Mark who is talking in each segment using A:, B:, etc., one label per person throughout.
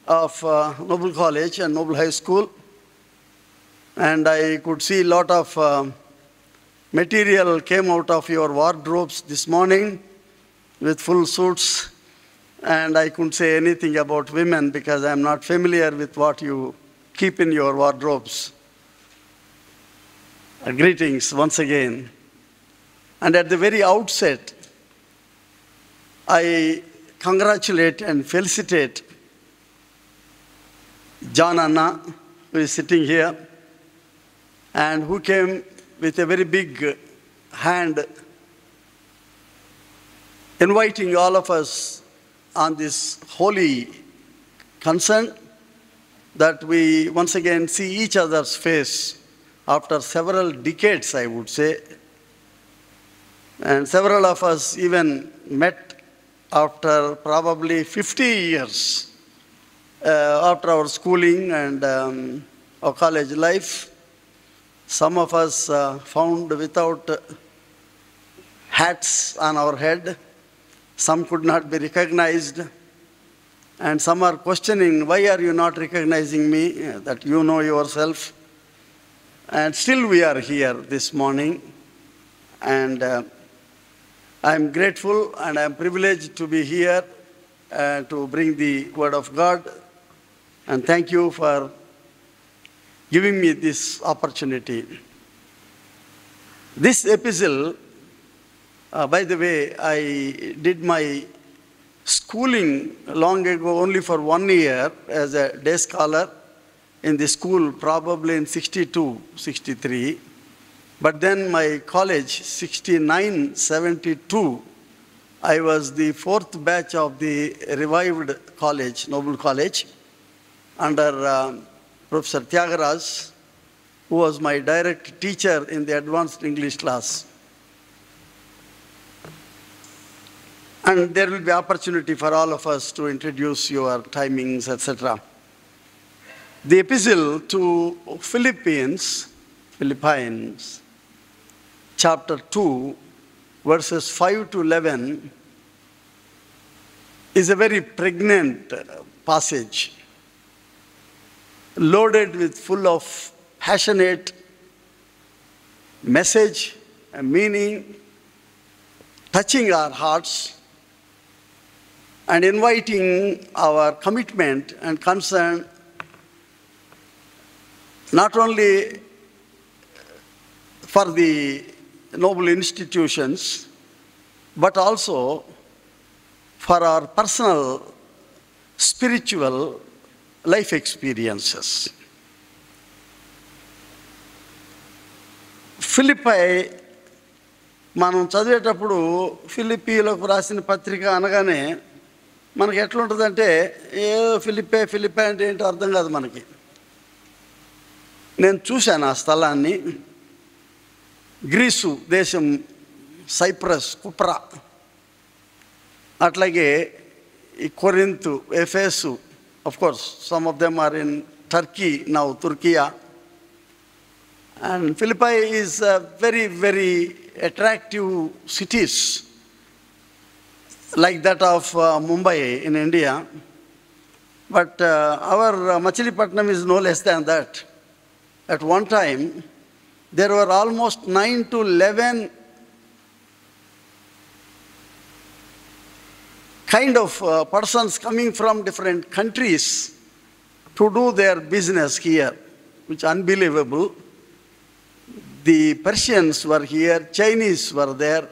A: of Noble College and Noble High School, and I could see a lot of material came out of your wardrobes this morning with full suits, and I couldn't say anything about women because I'm not familiar with what you keep in your wardrobes. Greetings once again. And at the very outset, I congratulate and felicitate John Anna, who is sitting here, and who came with a very big hand inviting all of us on this holy concern that we once again see each other's face after several decades, I would say. And several of us even met after probably 50 years after our schooling and our college life. Some of us found without hats on our head. Some could not be recognized. And some are questioning, why are you not recognizing me, that you know yourself? And still we are here this morning. And I'm grateful and I'm privileged to be here to bring the word of God. And thank you for giving me this opportunity. This epistle, by the way, I did my schooling long ago, only for 1 year, as a day scholar in the school, probably in 62, 63. But then my college, 69, 72, I was the 4th batch of the revived college, Noble College, under Professor Tyagaraj, who was my direct teacher in the advanced English class. And there will be opportunity for all of us to introduce your timings, etc. The epistle to Philippians, chapter 2, verses 5 to 11, is a very pregnant passage, loaded with full of passionate message and meaning, touching our hearts and inviting our commitment and concern not only for the noble institutions, but also for our personal spiritual life experiences. ఫిలిప్పై మనం చదివేటప్పుడు ఫిలిప్పీలకు రాసిన పత్రిక అనగానే మనకి ఎట్లుంటుందంటే ఏదో ఫిలిప్పై అంటే ఏంటో అర్థం కాదు మనకి. నేను చూశాను ఆ స్థలాన్ని. గ్రీసు దేశం, సైప్రస్, కుప్రా, అట్లాగే ఈ Corinth, Ephesus, of course some of them are in Turkey now, Turkiya. And Philippi is very, very attractive cities, like that of Mumbai in India. But our Machilipatnam is no less than that. At one time, there were almost 9 to 11 kind of persons coming from different countries to do their business here, which is unbelievable. The Persians were here, Chinese were there,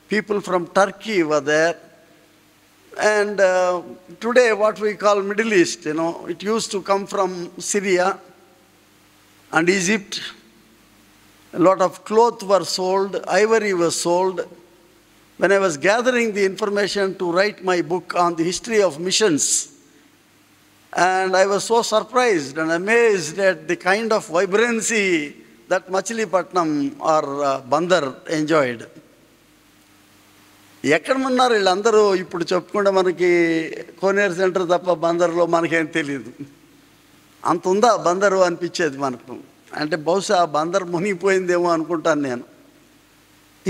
A: people from Turkey were there. And today what we call Middle East, it used to come from Syria and Egypt. A lot of cloth were sold, ivory was sold. When I was gathering the information to write my book on the history of missions, and I was so surprised and amazed at the kind of vibrancy that Machilipatnam or Bandar enjoyed. ఎక్కడ ఉన్నారు వీళ్ళందరూ ఇప్పుడు చెప్పుకుంటే మనకి కోనేరు centre తప్ప బందర్లో మనకేం తెలియదు. అంత ఉందా బందరు అనిపించేది మనకు. అంటే బహుశా బందర్ మునిగిపోయిందేమో అనుకుంటాను నేను.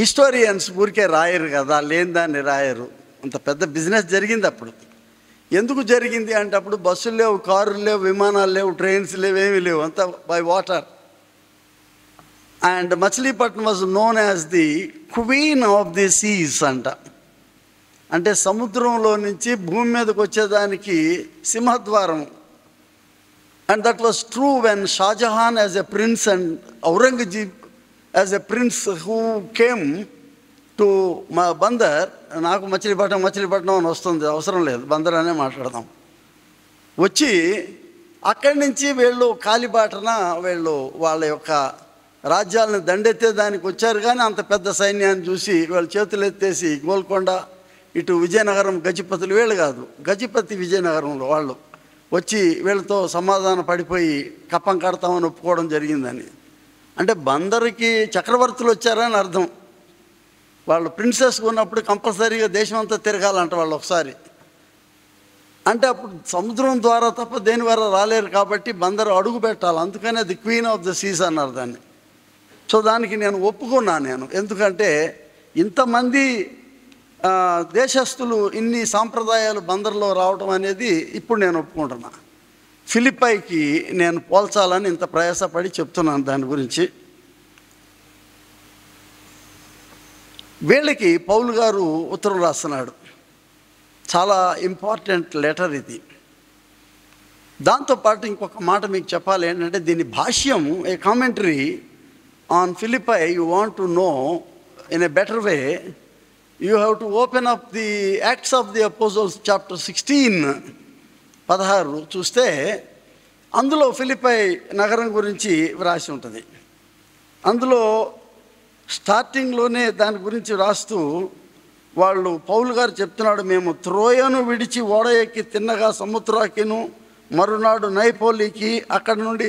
A: హిస్టోరియన్స్ ఊరికే రాయరు కదా, లేని దాన్ని రాయరు. అంత పెద్ద బిజినెస్ జరిగింది అప్పుడు. ఎందుకు జరిగింది అంటే అప్పుడు బస్సులు లేవు, కారులు లేవు, విమానాలు లేవు, ట్రైన్స్ లేవు, ఏమీ లేవు, అంతా by water. And Machilipatnam was known as the queen of the seas అంట. అంటే సముద్రంలో నుంచి భూమి మీదకి వచ్చేదానికి సింహద్వారం. And that was true when Shahjahan as a prince and Aurangzeb as a prince who came to మా బందర్. నాకు మచిలీపట్నం అని వస్తుంది, అవసరం లేదు, బందర్ అనే మాట్లాడదాం. వచ్చి అక్కడి నుంచి వీళ్ళు కాలిబాటన వీళ్ళు వాళ్ళ యొక్క రాజ్యాలను దండెత్తే దానికి వచ్చారు. కానీ అంత పెద్ద సైన్యాన్ని చూసి వాళ్ళు చేతులు ఎత్తేసి గోల్కొండ, ఇటు విజయనగరం గజపతులు, వీళ్ళు కాదు, గజపతి విజయనగరంలో వాళ్ళు వచ్చి వీళ్ళతో సమాధాన పడిపోయి కప్పం కడతామని ఒప్పుకోవడం జరిగిందని. అంటే బందరుకి చక్రవర్తులు వచ్చారని అర్థం. వాళ్ళు ప్రిన్సెస్ ఉన్నప్పుడు కంపల్సరీగా దేశం అంతా తిరగాలంట వాళ్ళు ఒకసారి. అంటే అప్పుడు సముద్రం ద్వారా తప్ప దేని ద్వారా రాలేరు కాబట్టి బందరు అడుగు పెట్టాలి. అందుకనే the queen of the Cs అన్నారు దాన్ని. సో దానికి నేను ఒప్పుకున్నాను. ఎందుకంటే ఇంతమంది దేశస్తులు, ఇన్ని సాంప్రదాయాలు బందర్లో రావడం అనేది ఇప్పుడు నేను ఒప్పుకుంటున్నా. ఫిలిప్పైకి నేను పోల్చాలని ఇంత ప్రయాసపడి చెప్తున్నాను దాని గురించి. వీళ్ళకి పౌలు గారు ఉత్తరం రాస్తున్నాడు. చాలా ఇంపార్టెంట్ లెటర్ ఇది. దాంతోపాటు ఇంకొక మాట మీకు చెప్పాలి ఏంటంటే, దీని భాష్యం, a commentary on Philippi you want to know in a better way, you have to open up the Acts of the Apostles chapter 16 చూస్తే అందులో ఫిలిప్పై నగరం గురించి వ్రాసి ఉంటుంది. అందులో స్టార్టింగ్లోనే దాని గురించి రాస్తూ వాళ్ళు పౌలు గారు చెప్తున్నాడు, మేము త్రోయను విడిచి ఓడ ఎక్కి తిన్నగా సముద్రాకిను, మరునాడు నైపోలికి, అక్కడ నుండి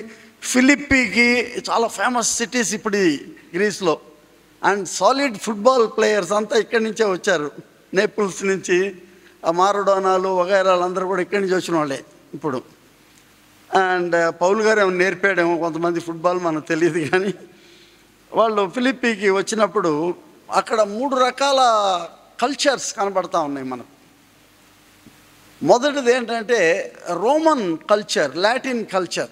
A: ఫిలిప్పీకి, చాలా ఫేమస్ సిటీస్ ఇప్పుడు గ్రీస్లో. అండ్ సాలిడ్ ఫుట్బాల్ ప్లేయర్స్ అంతా ఇక్కడి నుంచే వచ్చారు, నేపుల్స్ నుంచి, ఆ మారడోనాలు వగైరాలు అందరూ కూడా ఇక్కడి నుంచి వచ్చిన వాళ్ళే ఇప్పుడు. అండ్ పౌలు గారు ఏమైనా నేర్పాడేమో కొంతమంది ఫుట్బాల్, మనకు తెలియదు. కానీ వాళ్ళు ఫిలిప్పీకి వచ్చినప్పుడు అక్కడ 3 రకాల కల్చర్స్ కనబడతా ఉన్నాయి మనకు. మొదటిది ఏంటంటే Roman culture, Latin culture.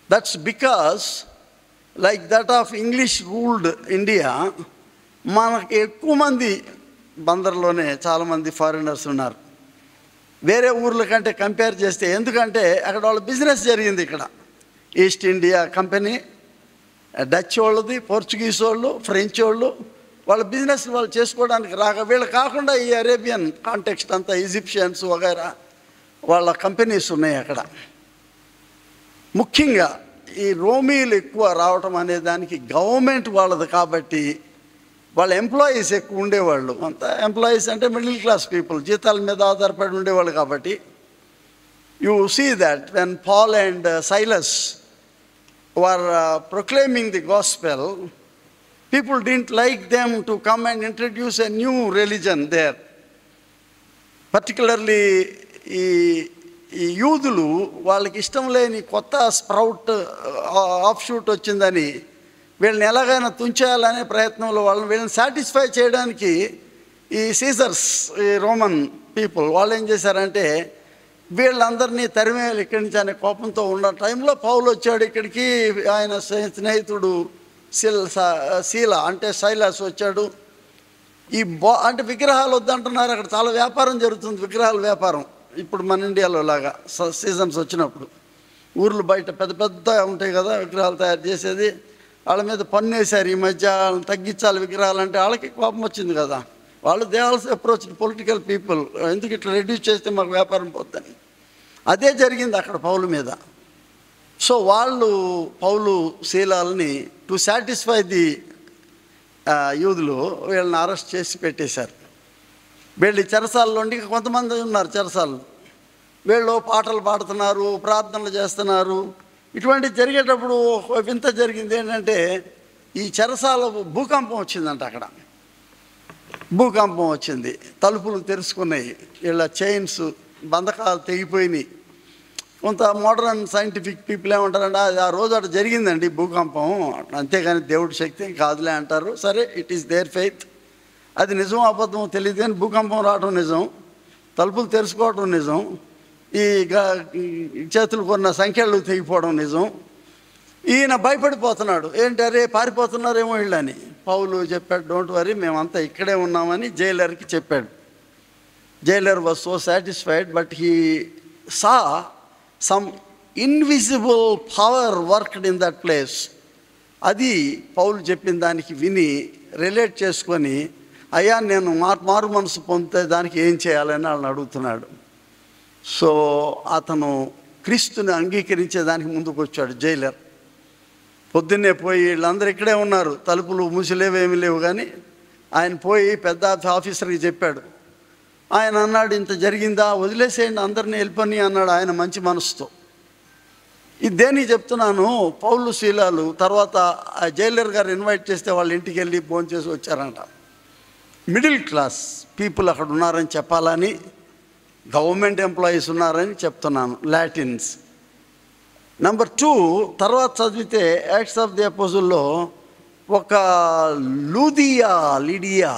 A: That's because like that of English ruled India, మనకి ఎక్కువ మంది బందర్లోనే చాలామంది ఫారినర్స్ ఉన్నారు వేరే ఊర్ల కంటే కంపేర్ చేస్తే. ఎందుకంటే అక్కడ వాళ్ళ బిజినెస్ జరిగింది. ఇక్కడ ఈస్ట్ ఇండియా కంపెనీ, డచ్ వాళ్ళది, పోర్చుగీస్ వాళ్ళు, ఫ్రెంచ్ వాళ్ళు, వాళ్ళ బిజినెస్ వాళ్ళు చేసుకోవడానికి రాక, వీళ్ళు కాకుండా ఈ అరేబియన్ కాంటెక్స్ట్ అంతా, ఈజిప్షియన్స్ వగైరా వాళ్ళ కంపెనీస్ ఉన్నాయి అక్కడ. ముఖ్యంగా ఈ రోమీలు ఎక్కువ రావటం అనే దానికి గవర్నమెంట్ వాళ్ళది కాబట్టి వాళ్ళ ఎంప్లాయీస్ ఎక్కువ ఉండేవాళ్ళు. అంతా ఎంప్లాయీస్ అంటే మిడిల్ క్లాస్ పీపుల్, జీతాల మీద ఆధారపడి ఉండేవాళ్ళు కాబట్టి. You see that when Paul and Silas were proclaiming the gospel, people didn't like them to come and introduce a new religion there. Particularly ఈ యూదులు, వాళ్ళకి ఇష్టం లేని కొత్త స్ప్రౌట్ ఆఫ్ షూట్ వచ్చిందని వీళ్ళని ఎలాగైనా తుంచేయాలనే ప్రయత్నంలో వీళ్ళని సాటిస్ఫై చేయడానికి ఈ సీజర్స్, ఈ రోమన్ పీపుల్ వాళ్ళు ఏం చేశారంటే వీళ్ళందరినీ తరిమేయాలి ఇక్కడి నుంచి అనే కోపంతో ఉన్న టైంలో పౌలు వచ్చాడు ఇక్కడికి. ఆయన స్నేహితుడు శీల అంటే సైలాస్ వచ్చాడు. అంటే విగ్రహాలు వద్దంటున్నారు. అక్కడ చాలా వ్యాపారం జరుగుతుంది, విగ్రహాల వ్యాపారం. ఇప్పుడు మన ఇండియాలో లాగా సీజన్స్ వచ్చినప్పుడు ఊర్లు బయట పెద్ద పెద్ద ఉంటాయి కదా విగ్రహాలు తయారు చేసేది, వాళ్ళ మీద పన్ను వేశారు ఈ మధ్య. తగ్గించాలి విగ్రహాలు అంటే వాళ్ళకి కోపం వచ్చింది కదా. వాళ్ళు they also approach political people, ఎందుకు ఇట్లా రెడ్యూస్ చేస్తే మాకు వ్యాపారం పోద్దని. అదే జరిగింది అక్కడ పౌలు మీద. సో వాళ్ళు పౌలు శీలాలని టు సాటిస్ఫై ది యూదులు వీళ్ళని అరెస్ట్ చేసి పెట్టేశారు. వీళ్ళు చెరసాలలో ఉండి కొంతమంది ఉన్నారు చెరసాలు, వీళ్ళు పాటలు పాడుతున్నారు, ప్రార్థనలు చేస్తున్నారు. ఇటువంటి జరిగేటప్పుడు వింత జరిగింది ఏంటంటే ఈ చెరసాల భూకంపం వచ్చిందంట. అక్కడ భూకంపం వచ్చింది, తలుపులు తెరుచుకున్నాయి, వీళ్ళ చైన్స్ బంధకాలు తెగిపోయినాయి. కొంత మోడర్న్ సైంటిఫిక్ పీపుల్ ఏమంటారంటే ఆ రోజు అటు జరిగిందండి భూకంపం, అంతేగాని దేవుడి శక్తి కాదులే అంటారు. సరే, ఇట్ ఈస్ దేర్ ఫెయిత్. అది నిజం అబద్ధం తెలియదు కానీ భూకంపం రావడం నిజం. తలుపులు తెరుచుకోవడం నిజం, ఈ చేతులు కొన్న సంఖ్యలు తెగిపోవడం నిజం. ఈయన భయపడిపోతున్నాడు, ఏంటి అరే పారిపోతున్నారేమో వీళ్ళని. పౌలు చెప్పాడు, డోంట్ వరీ, మేమంతా ఇక్కడే ఉన్నామని జైలర్కి చెప్పాడు. Jailer was so satisfied, but he saw some invisible power worked in that place. అది పౌలు చెప్పిన దానికి విని రిలేట్ చేసుకొని, అయ్యా నేను మారు మనసు పొందితే దానికి ఏం చేయాలని వాళ్ళని అడుగుతున్నాడు. సో అతను క్రీస్తుని అంగీకరించే దానికి ముందుకు వచ్చాడు జైలర్. పొద్దున్నే పోయి, వీళ్ళందరూ ఇక్కడే ఉన్నారు, తలుపులు మూసిలేవేమీ లేవు, కానీ ఆయన పోయి పెద్ద ఆఫీసర్కి చెప్పాడు. ఆయన అన్నాడు, ఇంత జరిగిందా, వదిలేసేయండి అందరినీ వెళ్ళిపోని అన్నాడు ఆయన మంచి మనసుతో. ఇది దేనికి చెప్తున్నాను, పౌలు శీలాలు తర్వాత ఆ జైలర్ గారు ఇన్వైట్ చేస్తే వాళ్ళ ఇంటికి వెళ్ళి భోంచేసి వచ్చారంట. మిడిల్ క్లాస్ పీపుల్ అక్కడ ఉన్నారని చెప్పాలని, గవర్నమెంట్ ఎంప్లాయీస్ ఉన్నారని చెప్తున్నాను, లాటిన్స్. నెంబర్ 2, తర్వాత చదివితే యాక్ట్స్ ఆఫ్ ది అపోజిల్లో ఒక లిడియా,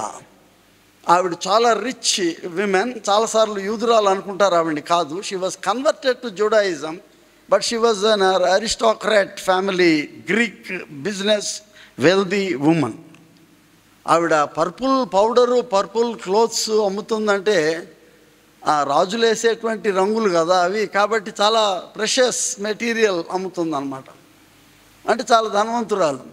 A: ఆవిడ చాలా రిచ్ విమెన్, చాలాసార్లు యూదురాలు అనుకుంటారు ఆవిడని, కాదు. She was converted to Judaism, but she was an aristocrat family, Greek business wealthy women. ఆవిడ పర్పుల్ పౌడరు, పర్పుల్ క్లోత్స్ అమ్ముతుందంటే ఆ రాజులు వేసేటువంటి రంగులు కదా అవి, కాబట్టి చాలా ప్రెషస్ మెటీరియల్ అమ్ముతుందన్నమాట. అంటే చాలా ధనవంతురాలు.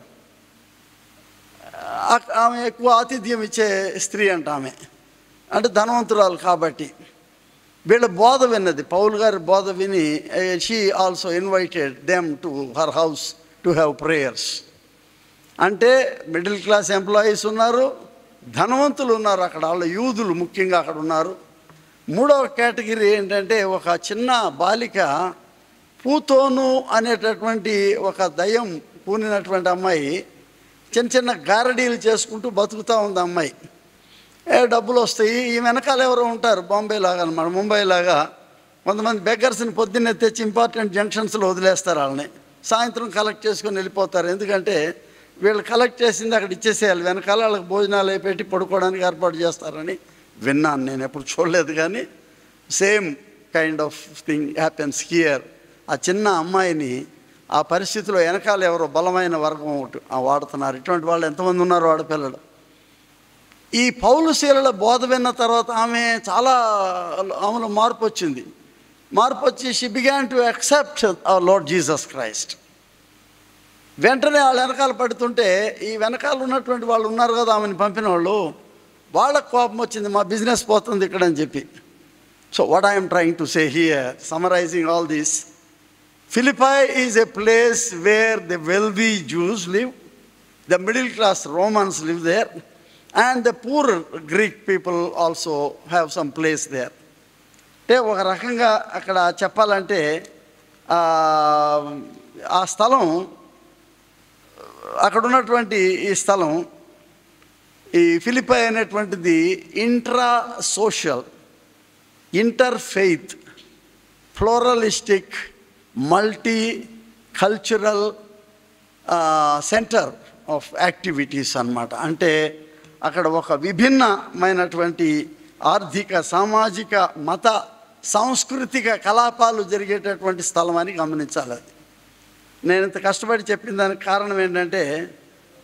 A: ఆమె ఎక్కువ ఆతిథ్యం ఇచ్చే స్త్రీ అంట ఆమె, అంటే ధనవంతురాలు కాబట్టి. వీళ్ళ బోధ విన్నది, పౌలు గారి బోధ విని she also invited them to her house to have prayers. అంటే మిడిల్ క్లాస్ ఎంప్లాయీస్ ఉన్నారు, ధనవంతులు ఉన్నారు అక్కడ, వాళ్ళ యూదులు ముఖ్యంగా అక్కడ ఉన్నారు. 3వ కేటగిరీ ఏంటంటే, ఒక చిన్న బాలిక, పూతోను అనేటటువంటి ఒక దయ్యం పూనినటువంటి అమ్మాయి, చిన్న చిన్న గారడీలు చేసుకుంటూ బతుకుతూ ఉంది అమ్మాయి. డబ్బులు వస్తాయి, ఈ వెనకాల ఎవరో ఉంటారు, బాంబే లాగా అనమాట, ముంబై లాగా. కొంతమంది బెగ్గర్స్ని పొద్దున్నే తెచ్చి ఇంపార్టెంట్ జంక్షన్స్లో వదిలేస్తారు, వాళ్ళని సాయంత్రం కలెక్ట్ చేసుకొని వెళ్ళిపోతారు. ఎందుకంటే వీళ్ళు కలెక్ట్ చేసింది అక్కడ ఇచ్చేసేయాలి, వెనకాల వాళ్ళకి భోజనాలు పెట్టి పడుకోవడానికి ఏర్పాటు చేస్తారని విన్నాను. నేను ఎప్పుడు చూడలేదు, కానీ same kind of thing happens here. ఆ చిన్న అమ్మాయిని ఆ పరిస్థితిలో వెనకాల ఎవరో బలమైన వర్గం ఒకటి వాడుతున్నారు. ఇటువంటి వాళ్ళు ఎంతమంది ఉన్నారు ఆడపిల్లలు. ఈ పౌలు శీలల బోధ విన్న తర్వాత ఆమెలో మార్పు వచ్చింది. మార్పు వచ్చి she began to accept our Lord Jesus Christ. వెంటనే వాళ్ళ వెనకాల పడుతుంటే, ఈ వెనకాల ఉన్నటువంటి వాళ్ళు ఉన్నారు కదా ఆమెను పంపిన వాళ్ళు, వాళ్ళకు కోపం వచ్చింది, మా బిజినెస్ పోతుంది ఇక్కడ అని చెప్పి. So what I'm trying to say here, summarising all this, Philippi is a place where the wealthy Jews live, the middle class Romans live there, and the poor Greek people also have some place there. అంటే ఒక రకంగా అక్కడ చెప్పాలంటే ఆ స్థలం, అక్కడ ఉన్నటువంటి ఈ స్థలం, ఈ ఫిలిప్పై అనేటువంటిది intra faith, pluralistic, multi cultural centre of activities అన్నమాట. అంటే అక్కడ ఒక విభిన్నమైనటువంటి ఆర్థిక, సామాజిక, మత, సాంస్కృతిక కలాపాలు జరిగేటటువంటి స్థలం అని గమనించాలి. అది నేను ఇంత కష్టపడి చెప్పిన దానికి కారణం ఏంటంటే,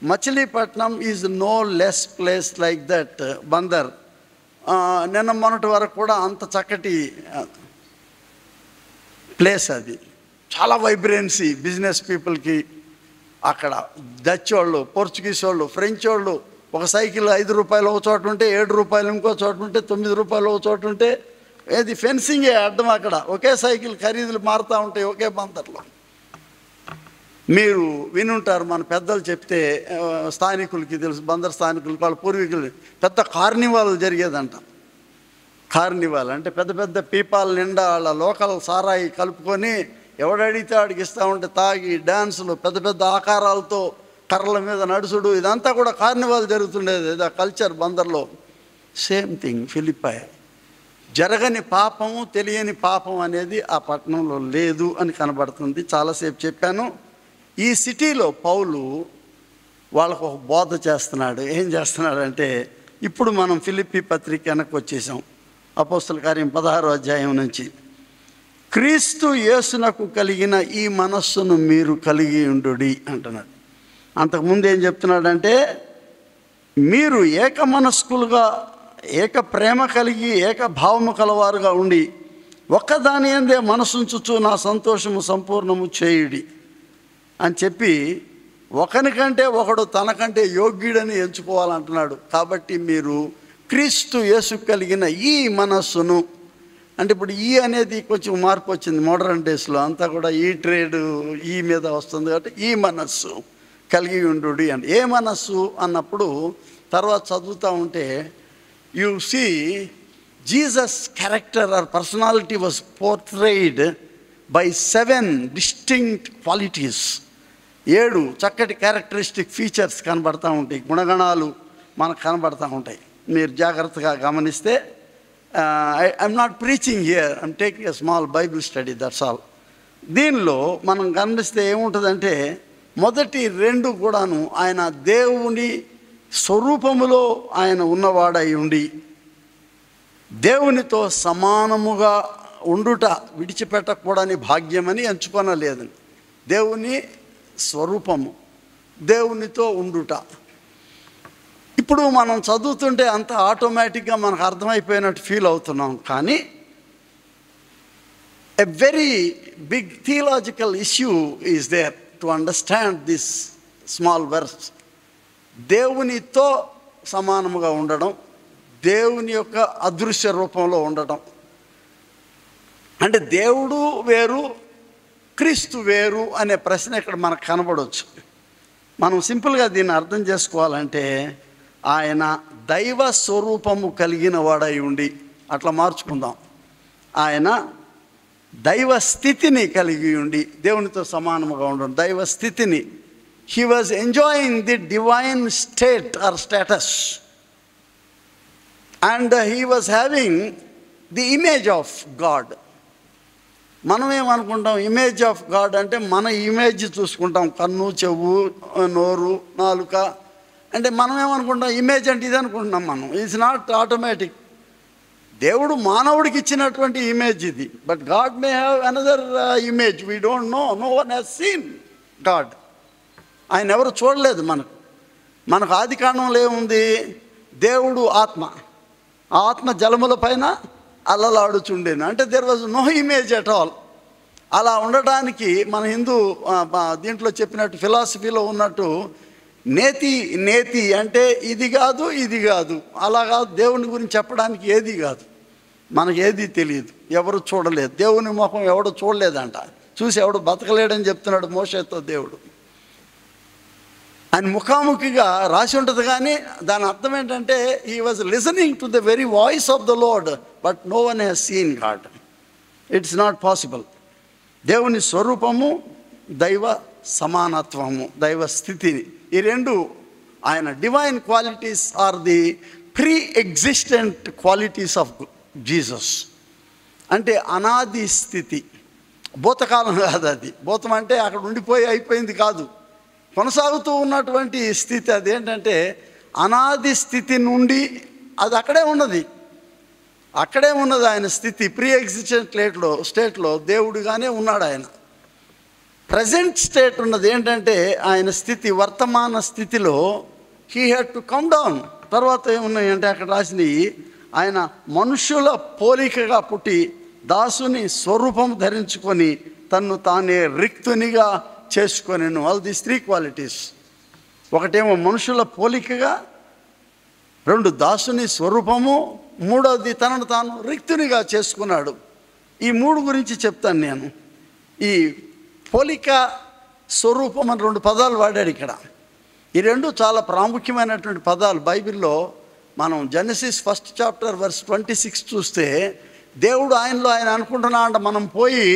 A: Machilipatnam is no less place like that Bandar. నిన్న మొన్నటి వరకు కూడా అంత చక్కటి ప్లేస్ అది, చాలా వైబ్రెన్సీ బిజినెస్ పీపుల్కి. అక్కడ డచ్ వాళ్ళు, పోర్చుగీస్ వాళ్ళు, ఫ్రెంచ్ వాళ్ళు, ఒక సైకిల్ 5 రూపాయలు ఒక చోట ఉంటే 7 రూపాయలు ఇంకో చోట ఉంటే 9 రూపాయలు ఒక చోట ఉంటే, ఏది ఫెన్సింగే అడ్డం. అక్కడ ఒకే సైకిల్ ఖరీదులు మారుతూ ఉంటాయి ఒకే బందర్లో. మీరు వినుంటారు, మన పెద్దలు చెప్తే, స్థానికులకి తెలుసు, బందర్ స్థానికులకి, వాళ్ళ పూర్వీకులు, పెద్ద కార్నివాల్ జరిగేదంట. కార్నివాల్ అంటే పెద్ద పెద్ద పీపాల నిండా వాళ్ళ లోకల్ సారాయి కలుపుకొని ఎవడడిగితే వాడికి ఇస్తూ ఉంటే తాగి డ్యాన్సులు, పెద్ద పెద్ద ఆకారాలతో కర్రల మీద నడుచుడు, ఇదంతా కూడా కార్నివాల్ జరుగుతుండేది. ఇది ఆ కల్చర్ బందర్లో. Same thing Philippi. జరగని పాపము, తెలియని పాపం అనేది ఆ పట్టణంలో లేదు అని కనబడుతుంది. చాలాసేపు చెప్పాను. ఈ సిటీలో పౌలు వాళ్ళకు ఒక బోధ చేస్తున్నాడు. ఏం చేస్తున్నాడంటే, ఇప్పుడు మనం ఫిలిప్పీ పత్రిక వెనక్కి వచ్చేసాం. అపోస్తల కార్యం 16వ అధ్యాయం నుంచి. క్రీస్తు యేసునకు కలిగిన ఈ మనస్సును మీరు కలిగి ఉండుడి అంటున్నాడు. అంతకుముందు ఏం చెప్తున్నాడంటే, మీరు ఏక మనస్కులుగా, ఏక ప్రేమ కలిగి, ఏక భావము కలవారుగా ఉండి ఒక్కదాని యందే మనసుంచుచు నా సంతోషము సంపూర్ణము చేయుడి అని చెప్పి, ఒకనికంటే ఒకడు తనకంటే యోగ్యుడని ఎంచుకోవాలంటున్నాడు. కాబట్టి మీరు క్రీస్తు యేసు కలిగిన ఈ మనస్సును, అంటే ఇప్పుడు ఈ అనేది కొంచెం మార్పు వచ్చింది మోడర్న్ డేస్లో, అంతా కూడా ఈ ట్రేడ్ ఈ మీద వస్తుంది. కాబట్టి ఈ మనస్సు కలిగి ఉండుడి అంటే ఏ మనస్సు అన్నప్పుడు తర్వాత చదువుతూ ఉంటే you see Jesus character or personality was portrayed by 7 distinct qualities. 7 చక్కటి క్యారెక్టరిస్టిక్ ఫీచర్స్ కనబడతా ఉంటాయి, గుణగణాలు మనకు కనబడతా ఉంటాయి. మీరు జాగ్రత్తగా గమనిస్తే, I'm not preaching here, I'm taking a small Bible study, that's all. దీనిలో మనం గమనిస్తే ఏముంటుందంటే, మొదటి 2 కూడాను ఆయన దేవుని స్వరూపములో ఆయన ఉన్నవాడై ఉండి దేవునితో సమానముగా ఉండుట విడిచిపెట్టకూడని భాగ్యమని ఎంచుకొనలేదు. దేవుని స్వరూపము, దేవునితో ఉండుట. ఇప్పుడు మనం చదువుతుంటే అంత ఆటోమేటిక్గా మనకు అర్థమైపోయినట్టు ఫీల్ అవుతున్నాం. కానీ a very big theological issue is there to understand this small verse. దేవునితో సమానముగా ఉండడం, దేవుని యొక్క అదృశ్య రూపంలో ఉండటం. అంటే దేవుడు వేరు, క్రీస్తు వేరు అనే ప్రశ్న ఇక్కడ మనకు కనబడవచ్చు. మనం సింపుల్గా దీన్ని అర్థం చేసుకోవాలంటే, ఆయన దైవ స్వరూపము కలిగిన వాడై ఉండి, అట్లా మార్చుకుందాం, ఆయన దైవ స్థితిని కలిగి ఉండి దేవునితో సమానముగా ఉండడం, దైవ స్థితిని. He was enjoying the divine state or status and he was having the image of God. మనం ఏమనుకుంటాం, ఇమేజ్ ఆఫ్ గాడ్ అంటే మన ఇమేజ్ చూసుకుంటాం, కన్ను, చెవు, నోరు, నాలుక. అంటే మనం ఏమనుకుంటాం, ఇమేజ్ అంటే ఇది అనుకుంటున్నాం మనం. It's not automatic. దేవుడు మానవుడికి ఇచ్చినటువంటి ఇమేజ్ ఇది. But God may have another image, we don't know, no one has seen God. ఆయన ఎవరు చూడలేదు. మనకు ఆది కాండంలో ఏముంది, దేవుడు ఆత్మ, ఆ ఆత్మ జలముల పైన అల్లలాడుచుండేను. అంటే there was no image at all. అలా ఉండటానికి మన హిందూ దీంట్లో చెప్పినట్టు, ఫిలాసఫీలో ఉన్నట్టు, నేతి అంటే ఇది కాదు, ఇది కాదు, అలా కాదు. దేవుని గురించి చెప్పడానికి ఏది కాదు, మనకి ఏది తెలియదు, ఎవరు చూడలేదు, దేవుని ముఖం ఎవడు చూడలేదంట. చూసి ఎవడు బతకలేడని చెప్తున్నాడు మోషేతో దేవుడు. ఆయన ముఖాముఖిగా రాసి ఉంటుంది, కానీ దాని అర్థం ఏంటంటే, he was listening to the very voice of the Lord, but no one has seen God. It's not possible. దేవుని స్వరూపము, దైవ సమానత్వము, దైవ స్థితిని, ఈ 2 ఆయన divine qualities are the pre existent qualities of Jesus. అంటే అనాది స్థితి, భూతకాలం కాదు అది. భూతం అంటే అక్కడ ఉండిపోయి అయిపోయింది కాదు, కొనసాగుతూ ఉన్నటువంటి స్థితి. అదేంటంటే అనాది స్థితి నుండి అది అక్కడే ఉన్నది ఆయన స్థితి. ప్రీ ఎగ్జిస్టెంట్ స్టేట్లో దేవుడిగానే ఉన్నాడు ఆయన. ప్రజెంట్ స్టేట్ ఉన్నది ఏంటంటే ఆయన స్థితి, వర్తమాన స్థితిలో he had to come down. తర్వాత ఏమున్నాయంటే అక్కడ రాసినవి, ఆయన మనుషుల పోలికగా పుట్టి దాసుని స్వరూపం ధరించుకొని తన్ను తానే రిక్తునిగా చేసుకొనెను. All these 3 qualities. ఒకటేమో మనుషుల పోలికగా, 2 దాసుని స్వరూపము, 3వది తనను తాను రిక్తునిగా చేసుకున్నాడు. ఈ 3 గురించి చెప్తాను నేను. ఈ పోలిక, స్వరూపం అని 2 పదాలు వాడాడు ఇక్కడ. ఈ 2 చాలా ప్రాముఖ్యమైనటువంటి పదాలు. బైబిల్లో మనం జెనసిస్ 1st చాప్టర్ వర్స్ 26 చూస్తే, దేవుడు ఆయనలో ఆయన అనుకుంటున్నా అంట, మనం పోయి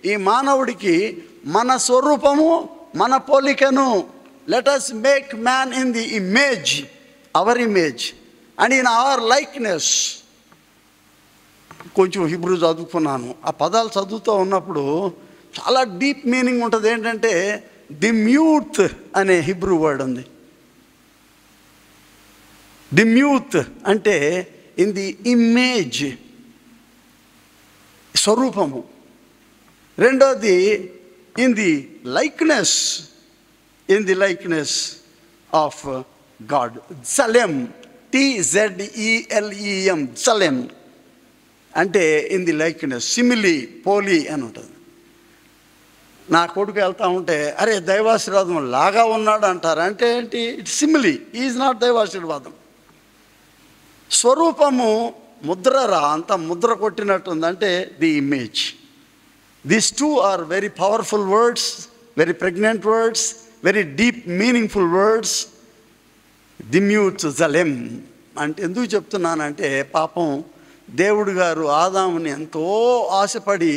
A: ఈ మానవుడికి మన స్వరూపము, మన పోలికను, let us make man in the image, hour image and in our likeness. కొంచెం హిబ్రూ చదువుకున్నాను. ఆ పదాలు చదువుతూ ఉన్నప్పుడు చాలా డీప్ మీనింగ్ ఉంటుంది. ఏంటంటే డిమ్యూత్ అనే హిబ్రూ వర్డ్ ఉంది. డిమ్యూత్ అంటే ఇన్ ది ఇమేజ్ స్వరూపము. రెండోది in the likeness of God. జలెం, TZELEM, జలెం అంటే ఇన్ ది లైక్నెస్, సిమిలి, పోలి అని ఉంటుంది. నా కొడుకు వెళ్తా ఉంటే అరే దైవాశీర్వాదం లాగా ఉన్నాడు అంటారు. అంటే ఏంటి? ఇట్స్ సిమిలి, ఈజ్ నాట్ దైవాశీర్వాదం. స్వరూపము ముద్రరా, అంత ముద్ర కొట్టినట్టుంది. అంటే the image. These two are very powerful words, very pregnant words, very deep meaningful words. Demuth tzelem అంటే ఎందుకు చెప్తున్నానంటే, పాపం దేవుడు గారు ఆదాముని ఎంతో ఆశపడి,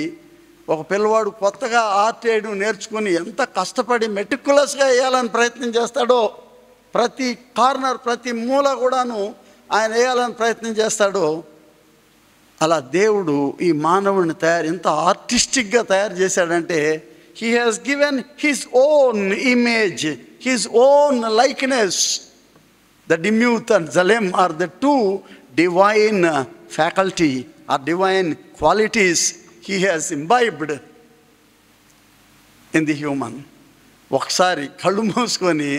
A: ఒక పిల్లవాడు కొత్తగా ఆర్ట్ వేయడం నేర్చుకుని ఎంత కష్టపడి మెటిక్యులస్గా వేయాలని ప్రయత్నం చేస్తాడో, ప్రతి కార్నర్ ప్రతి మూల కూడాను ఆయన వేయాలని ప్రయత్నం చేస్తాడో, అలా దేవుడు ఈ మానవుడిని ఇంత ఆర్టిస్టిక్గా తయారు చేశాడంటే, he has given his own image, his own likeness. The Dimuth and Zalem are the two divine faculty or divine qualities he has imbibed in the human. ఒకసారి కళ్ళు మూసుకొని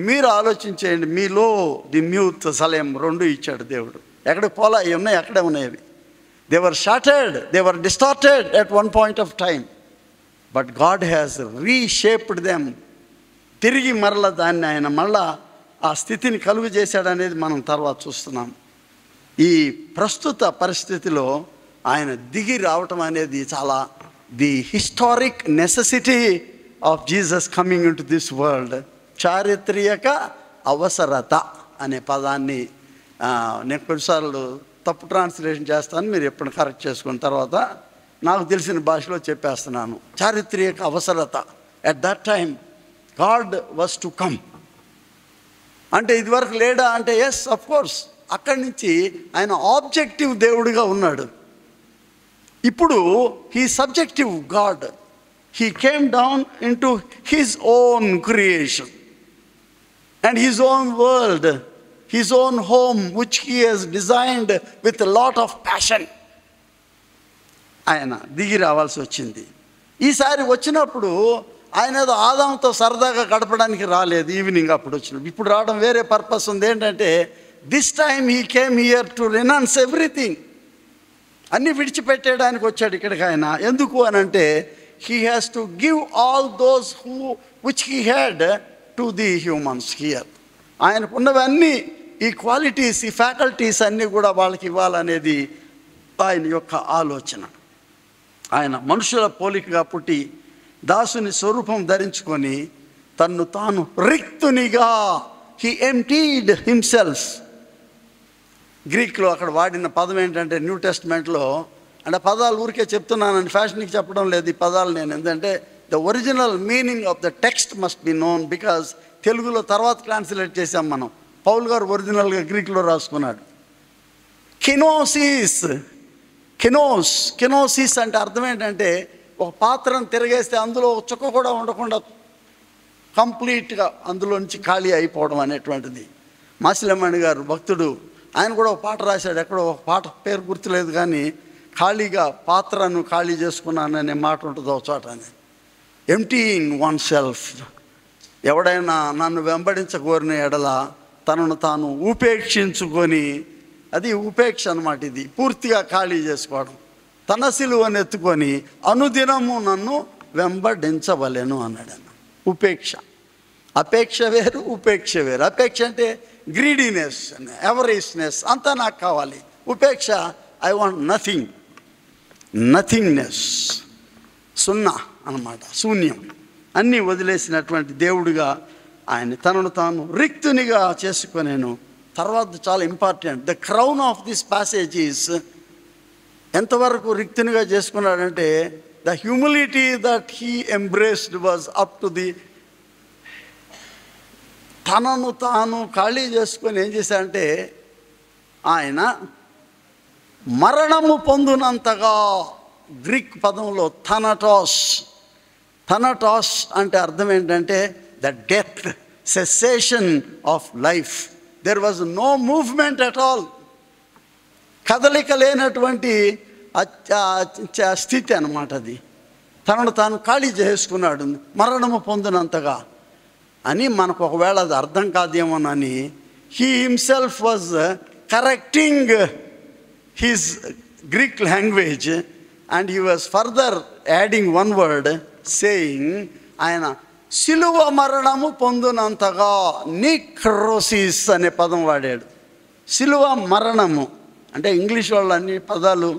A: మీరు ఆలోచించేయండి, మీలో దిమ్యూత్ జలెం రెండు ఇచ్చాడు దేవుడు. ఎక్కడికి పోలా, అవి ఉన్నాయి, అక్కడే ఉన్నాయి అవి. They were shattered, they were distorted at one point of time, but God has reshaped them. తిరిగి మరలా దాన్ని ఆయన మళ్ళా ఆ స్థితిని కలుగు చేశాడనేది మనం తర్వాత చూస్తున్నాం. ఈ ప్రస్తుత పరిస్థితిలో ఆయన దిగి రావటం అనేది చాలా the historic necessity of Jesus coming in to this world. చారిత్రక అవసరత అనే పదాన్ని నేను కొన్నిసార్లు తప్పు ట్రాన్స్లేషన్ చేస్తాను, మీరు ఎప్పుడు కరెక్ట్ చేసుకున్న తర్వాత నాకు తెలిసిన భాషలో చెప్పేస్తున్నాను. చారిత్రక అవసరత. At that time God was to come. అంటే ఇదివరకు లేడా అంటే ఎస్, అఫ్ కోర్స్. అక్కడి నుంచి ఆయన ఆబ్జెక్టివ్ దేవుడిగా ఉన్నాడు. ఇప్పుడు he subjective God. He came down into his own creation and his own world, his own home which he has designed with lot of passion. ఆయన దిగి రావాల్సి వచ్చింది. ఈసారి వచ్చినప్పుడు ఆయన ఏదో ఆదాంతో సరదాగా గడపడానికి రాలేదు, ఈవినింగ్ అప్పుడు వచ్చినప్పుడు. ఇప్పుడు రావడం వేరే పర్పస్ ఉంది. ఏంటంటే this time he came here to renounce everything. అన్నీ విడిచిపెట్టేయడానికి వచ్చాడు ఇక్కడికి ఆయన. ఎందుకు అని అంటే he has to give all those which he had to the humans here. ఆయనకున్నవన్నీ, ఈ క్వాలిటీస్, ఈ ఫ్యాకల్టీస్ అన్నీ కూడా వాళ్ళకి ఇవ్వాలనేది ఆయన యొక్క ఆలోచన. ఆయన మనుషుల పోలికగా పుట్టి దాసుని స్వరూపం ధరించుకొని తన్ను తాను రిక్తునిగా, హీ ఎంప్టీడ్ హిమ్సెల్ఫ్. గ్రీక్లో అక్కడ వాడిన పదం ఏంటంటే, న్యూ టెస్ట్మెంట్లో, అంటే పదాలు ఊరికే చెప్తున్నానని ఫ్యాషన్కి చెప్పడం లేదు ఈ పదాలు నేను. ఎందుకంటే the original meaning of the text must be known, because తెలుగులో తర్వాత ట్రాన్స్లేట్ చేసాం మనం. పౌల్ గారు ఒరిజినల్గా గ్రీక్లో రాసుకున్నాడు. కెనోసిస్ అంటే అర్థం ఏంటంటే, ఒక పాత్రను తిరగేస్తే అందులో ఒక చుక్క కూడా ఉండకుండా కంప్లీట్గా అందులో నుంచి ఖాళీ అయిపోవడం అనేటువంటిది. మాసిలమ్మణి గారు భక్తుడు, ఆయన కూడా ఒక పాట రాశాడు. ఎక్కడో ఒక పాట పేరు గుర్తులేదు కానీ, ఖాళీగా పాత్రను ఖాళీ చేసుకున్నాననే మాట ఉంటుంది ఒక చోట అని. Emptying one self. ఎవడైనా నన్ను వెంబడించకోరిన ఎడల తనను తాను ఉపేక్షించుకొని, అది ఉపేక్ష అన్నమాట. ఇది పూర్తిగా ఖాళీ చేసుకోవడం. తన సిలువను ఎత్తుకొని అనుదినము నన్ను వెంబడించవలెను అన్నాడు. ఉపేక్ష. అపేక్ష వేరు, ఉపేక్ష వేరు. అపేక్ష అంటే గ్రీడీనెస్, ఎవరీస్నెస్, అంతా నాకు కావాలి. ఉపేక్ష, ఐ వాంట్ నథింగ్నెస్, సున్నా అన్నమాట, శూన్యం. అన్నీ వదిలేసినటువంటి దేవుడిగా ఆయన తనను తాను రిక్తునిగా చేసుకొనేను. తర్వాత చాలా important, the crown of this passage is, ఎంతవరకు రిక్తునిగా చేసుకున్నాడంటే, the humility that he embraced was up to the, తనను తాను ఖాళీ చేసుకొని ఏం చేశాడంటే ఆయన మరణము పొందునంతగా. గ్రీక్ పదంలో థనటాస్ అంటే అర్థం ఏంటంటే the death, cessation of life. There was no movement at all. కదలిక లేనటువంటి స్థితి అన్నమాట అది. తనను తాను ఖాళీ చేసుకున్నాడు మరణము పొందినంతగా అని. మనకు ఒకవేళ అది అర్థం కాదేమోనని he himself was correcting his Greek language and he was further adding one word saying, ఆయన సిలువ మరణము పొందినంతగా నిక్రోసిస్ అనే పదం వాడాడు. సిలువ మరణము అంటే ఇంగ్లీష్ వాళ్ళు అన్ని పదాలు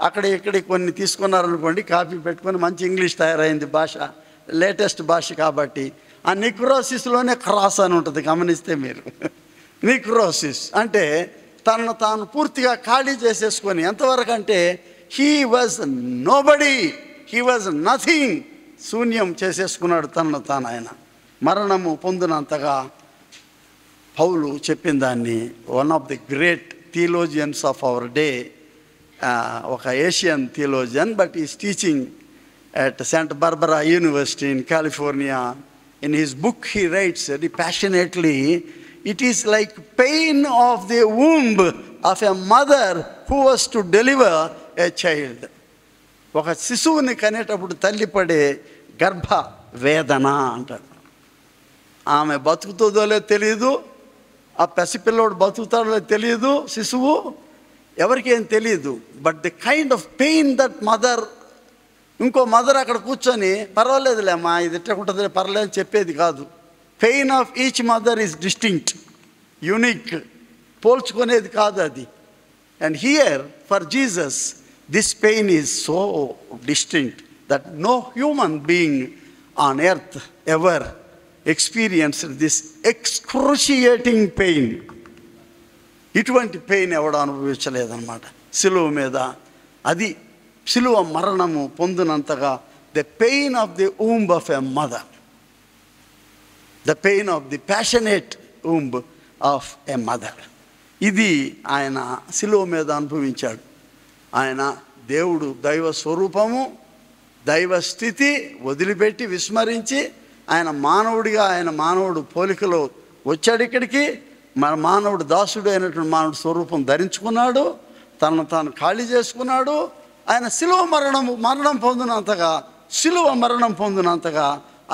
A: అక్కడ ఇక్కడ కొన్ని తీసుకున్నారనుకోండి, కాపీ పెట్టుకొని మంచి ఇంగ్లీష్ తయారైంది భాష, లేటెస్ట్ భాష కాబట్టి. ఆ నిక్రోసిస్లోనే క్రాస్ అని ఉంటుంది, గమనిస్తే మీరు. నిక్రోసిస్ అంటే తనను తాను పూర్తిగా ఖాళీ చేసేసుకొని, ఎంతవరకు అంటే he was nobody, he was nothing, శూన్యం చేసేసుకున్నాడు తనను తాను. ఆయన మరణము పొందినంతగా పౌలు చెప్పిన దాన్ని one of the great theologians of our day, ఒక Asian theologian, but is teaching at Santa Barbara University in California. In his book he writes very passionately, it is like pain of the womb of a mother who was to deliver a child. ఒక శిశువుని కనేటప్పుడు తల్లి పడే గర్భ వేదన అంటాడు. ఆమె బతుకుతుందో లేదో తెలియదు, ఆ పసిపిల్లోడు బతుకుతాడో తెలియదు, శిశువు ఎవరికి ఏం తెలియదు. But the kind of pain that mother, ఇంకో మదర్ అక్కడ కూర్చొని పర్వాలేదులేమ్మా ఇది ఎట్లా పర్లేదు చెప్పేది కాదు. Pain of each mother is distinct, unique, పోల్చుకునేది కాదు అది. And here for Jesus this pain is so distinct that no human being on earth ever experienced this excruciating pain. ఇటువంటి పెయిన్ ఎవడో అనుభవించలేదన్నమాట సిలువ మీద. అది సిలువ మరణము పొందినంతగా the pain of the womb of a mother, the pain of the passionate womb of a mother. ఇది ఆయన సిలువ మీద అనుభవించాడు. ఆయన దేవుడు దైవ స్వరూపము, దైవ స్థితి వదిలిపెట్టి విస్మరించి ఆయన మానవుడిగా, ఆయన మానవుడు పోలికలో వచ్చాడు ఇక్కడికి. మన మానవుడు దాసుడు అయినటువంటి మానవుడు స్వరూపం ధరించుకున్నాడు, తనను తాను ఖాళీ చేసుకున్నాడు. ఆయన సిలువ మరణం పొందినంతగా, సిలువ మరణం పొందినంతగా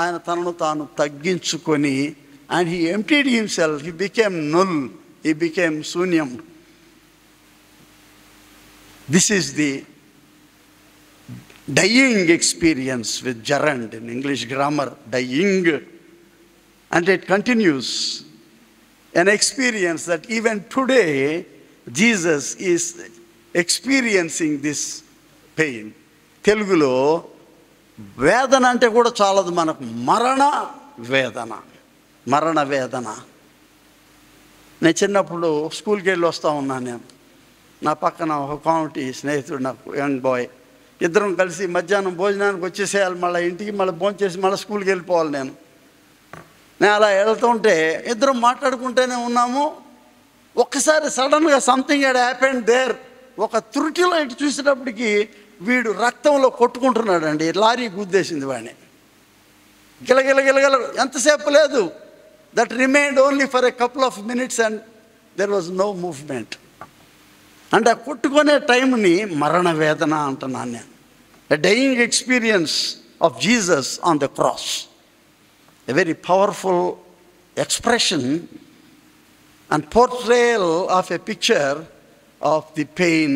A: ఆయన తనను తాను తగ్గించుకొని, and he emptied himself, he became null, he became శూన్యం. This is the dying experience with gerund in English grammar, dying. And it continues an experience that even today Jesus is experiencing this pain. తెలుగులో వేదన అంటే కూడా చాలదు మనకు, మరణ వేదన, మరణ వేదన. నేను చిన్నప్పుడు స్కూల్కి వెళ్ళి వస్తూ ఉన్నాను. నేను నా పక్కన ఒక కామెడీ స్నేహితుడు, నాకు యంగ్ బాయ్, ఇద్దరం కలిసి మధ్యాహ్నం భోజనానికి వచ్చేసేయాలి, మళ్ళీ ఇంటికి మళ్ళీ భోంచేసి మళ్ళీ స్కూల్కి వెళ్ళిపోవాలి. నేను అలా వెళ్తుంటే ఇద్దరం మాట్లాడుకుంటూనే ఉన్నాము. ఒక్కసారి సడన్గా సంథింగ్ హ్యాడ్ హ్యాపెండ్ దేర్. ఒక త్రుటిలో ఇటు చూసేటప్పటికి వీడు రక్తంలో కొట్టుకుంటున్నాడు అండి. లారీ గుద్దేసింది వాడిని. గిలగిల ఎంతసేపు లేదు. That remained only for a couple of minutes and there was no movement. అంటే ఆ కొట్టుకునే టైంని మరణ వేదన అంటున్నాను నేను. A dying experience of Jesus on the cross. A very powerful expression and portrayal of a picture of the pain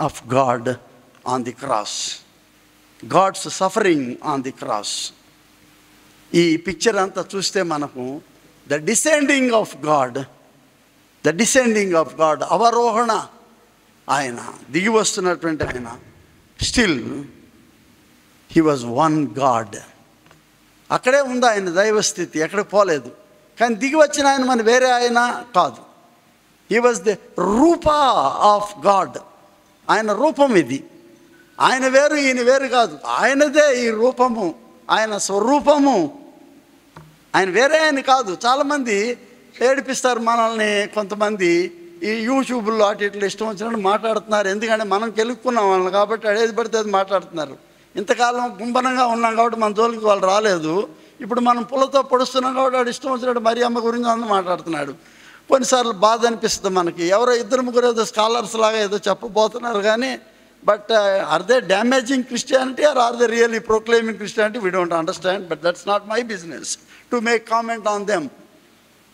A: of God on the cross, God's suffering on the cross. ఈ picture అంతా చూస్తే మనకు the descending of God, అవరోహణ, ఆయన దిగి వస్తున్నటువంటి ఆయన, still he was one God. అక్కడే ఉంది ఆయన దైవస్థితి, ఎక్కడికి పోలేదు. కానీ దిగి వచ్చిన ఆయన మన వేరే ఆయన కాదు. హీ వాజ్ ది రూపా ఆఫ్ గాడ్. ఆయన రూపం ఇది. ఆయన వేరు, ఈయన వేరు కాదు. ఆయనదే ఈ రూపము, ఆయన స్వరూపము. ఆయన వేరే ఆయన కాదు. చాలామంది ఏడిపిస్తారు మనల్ని. కొంతమంది ఈ యూట్యూబ్లో అటు ఇట్లా ఇష్టం వచ్చినట్టు మాట్లాడుతున్నారు. ఎందుకంటే మనం గెలుక్కున్నాం వాళ్ళని కాబట్టి అడేది పడితే అది మాట్లాడుతున్నారు. ఇంతకాలం గుంబనంగా ఉన్నాం కాబట్టి మన జోలికి వాళ్ళు రాలేదు. ఇప్పుడు మనం పుల్లతో పొడుస్తున్నాం కాబట్టి వాడు ఇష్టం వచ్చినట్టు మరి అమ్మ గురించి అందరూ మాట్లాడుతున్నాడు. కొన్నిసార్లు బాధ అనిపిస్తుంది మనకి. ఎవరో ఇద్దరు ముగ్గురు ఏదో స్కాలర్స్ లాగా ఏదో చెప్పబోతున్నారు, కానీ But are they damaging Christianity or are they really proclaiming Christianity? We don't understand, but that's not my business to make comment on them.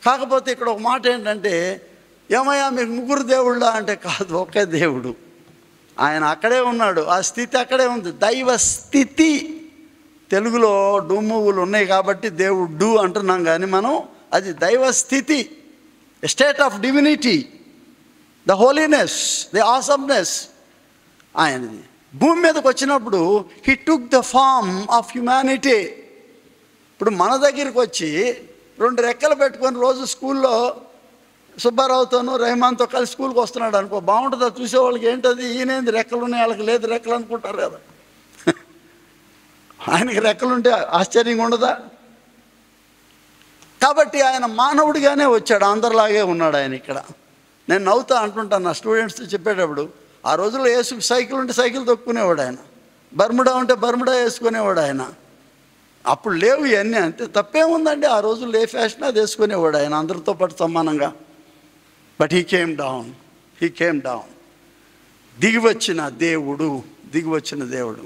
A: కాకపోతే ఇక్కడ ఒక మాట ఏంటంటే, ఏమయ్యా మీకు ముగ్గురు దేవుళ్ళ అంటే, కాదు, ఒకే దేవుడు. ఆయన అక్కడే ఉన్నాడు, ఆ స్థితి అక్కడే ఉంది. దైవ స్థితి. తెలుగులో డూమువులు ఉన్నాయి కాబట్టి దేవుడు అంటున్నాం, కానీ మనం అది దైవ స్థితి, state of divinity, the holiness, the awesomeness ఆయనది. భూమి మీదకి వచ్చినప్పుడు he took the form of humanity. ఇప్పుడు మన దగ్గరికి వచ్చి 2 రెక్కలు పెట్టుకొని రోజు స్కూల్లో సుబ్బారావుతోనూ రెహమాన్తో కలిసి స్కూల్కి వస్తున్నాడు అనుకో, బాగుంటుందా? చూసేవాళ్ళకి ఏంటది, ఈయనేంది రెక్కలు ఉన్నాయి, వాళ్ళకి లేదు రెక్కలు అనుకుంటారు కదా. ఆయనకి రెక్కలుంటే ఆశ్చర్యంగా ఉండదా? కాబట్టి ఆయన మానవుడిగానే వచ్చాడు, అందరిలాగే ఉన్నాడు ఆయన ఇక్కడ. నేను నవ్వుతా అంటుంటాను నా స్టూడెంట్స్తో చెప్పేటప్పుడు, ఆ రోజుల్లో యేసుకు సైకిల్ ఉంటే సైకిల్ తొక్కునేవాడు ఆయన, బర్ముడా ఉంటే బర్ముడా వేసుకునేవాడు ఆయన. అప్పుడు లేవు ఇవన్నీ, అంతే, తప్పేముందండి, ఆ రోజుల్లో ఏ ఫ్యాషన్ అది వేసుకునేవాడు ఆయన అందరితో పాటు సమానంగా. But he came down. దిగివచ్చిన దేవుడు.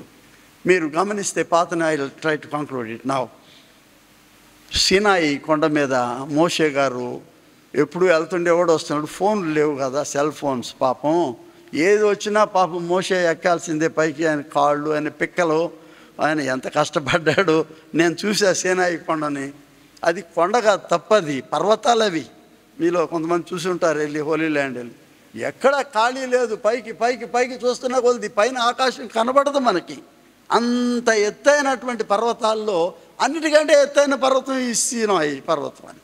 A: మీరు గమనిస్తే పాతని, I will try to conclude it now. సీనాయి కొండ మీద మోషే గారు ఎప్పుడు వెళ్తుండేవాడు, వస్తున్నాడు. ఫోన్లు లేవు కదా, సెల్ ఫోన్స్. పాపం ఏది వచ్చినా పాపం మోషే ఎక్కాల్సిందే పైకి. ఆయన కాళ్ళు, ఆయన పిక్కలు, ఆయన ఎంత కష్టపడ్డాడు. నేను చూసా సీనాయి కొండని. అది కొండగా తప్పది, పర్వతాలు అవి. మీలో కొంతమంది చూసి ఉంటారు వెళ్ళి హోలీ ల్యాండ్ వెళ్ళి. ఎక్కడ ఖాళీ లేదు, పైకి చూస్తున్నా కొద్ది పైన ఆకాశం కనబడదు మనకి. అంత ఎత్తైనటువంటి పర్వతాల్లో అన్నిటికంటే ఎత్తైన పర్వతం ఈ సీనాయి పర్వతం అని.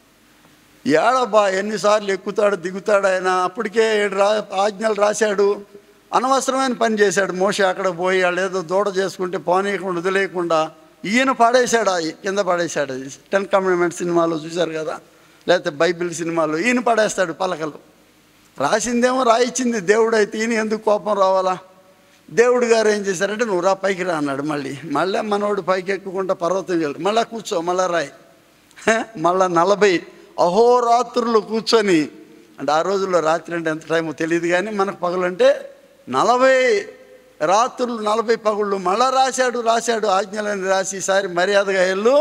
A: ఏడబ్బా ఎన్నిసార్లు ఎక్కుతాడు దిగుతాడు ఆయన. అప్పటికే 7 ఆజ్ఞలు రాశాడు. అనవసరమైన పని చేశాడు మోషే. అక్కడ పోయి వాళ్ళు ఏదో దూడ చేసుకుంటే పోనీయకుండా వదిలేయకుండా ఈయన పాడేశాడు, కింద పాడేశాడు. 10 కమాండ్మెంట్స్ సినిమాలో చూశారు కదా, లేకపోతే బైబిల్ సినిమాలో ఈయన పడేస్తాడు పలకలు. రాసిందేమో రాయించింది దేవుడు, అయితే ఈయన ఎందుకు కోపం రావాలా? దేవుడు గారు ఏం చేశారంటే, నువ్వు రా పైకి రా అన్నాడు. మళ్ళీ మనోడు పైకి ఎక్కుకుంటా పర్వతం వెళ్ళి మళ్ళీ కూర్చో, మళ్ళీ రాయి. మళ్ళీ 40 అహోరాత్రులు కూర్చొని, అంటే ఆ రోజుల్లో రాత్రి అంటే ఎంత టైమో తెలియదు, కానీ మనకు పగలంటే 40 రాత్రులు 40 పగుళ్ళు. మళ్ళీ రాశాడు ఆజ్ఞలని రాసి, ఈసారి మర్యాదగా వెళ్ళు,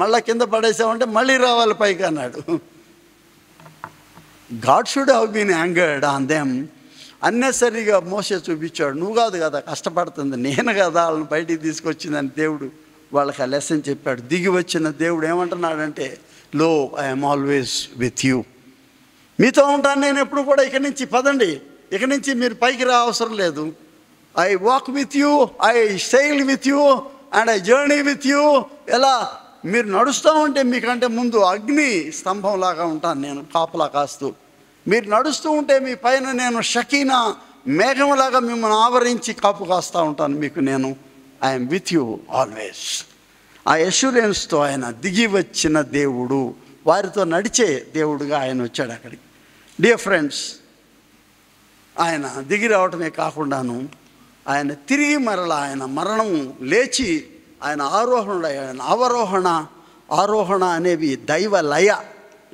A: మళ్ళీ కింద పడేసామంటే మళ్ళీ రావాలి పైకి అన్నాడు. God should have been angered on them. అన్నెసరీగా మోసే చూపించాడు. నువ్వు కాదు కదా కష్టపడుతుంది, నేను కదా వాళ్ళని బయటికి తీసుకొచ్చిందని దేవుడు వాళ్ళకి ఆ లెసన్ చెప్పాడు. దిగి వచ్చిన దేవుడు ఏమంటున్నాడంటే, లో ఐఎమ్ ఆల్వేస్ విత్ యూ. మీతో ఉంటాను నేను ఎప్పుడు కూడా. ఇక్కడి నుంచి పదండి, ఇక్కడి నుంచి మీరు పైకి రా అవసరం లేదు. I walk with you, I SAIL with you and I journey with you. ఎలా మీరు నడుస్తూ ఉంటే మీకంటే ముందు అగ్ని స్తంభంలాగా ఉంటాను నేను, కాపలా కాస్తూ. మీరు నడుస్తూ ఉంటే మీ పైన నేను షకీనా మేఘంలాగా మిమ్మల్ని ఆవరించి కాపు కాస్తూ ఉంటాను మీకు నేను. I'm with you always. ఆ అష్యూరెన్స్తో ఆయన దిగి వచ్చిన దేవుడు, వారితో నడిచే దేవుడుగా ఆయన వచ్చాడు అక్కడికి. డియర్ ఫ్రెండ్స్, ఆయన దిగి రావటమే కాకుండాను ఆయన తిరిగి మరలా ఆయన మరణం లేచి ఆయన ఆరోహణ అనేవి దైవ లయ.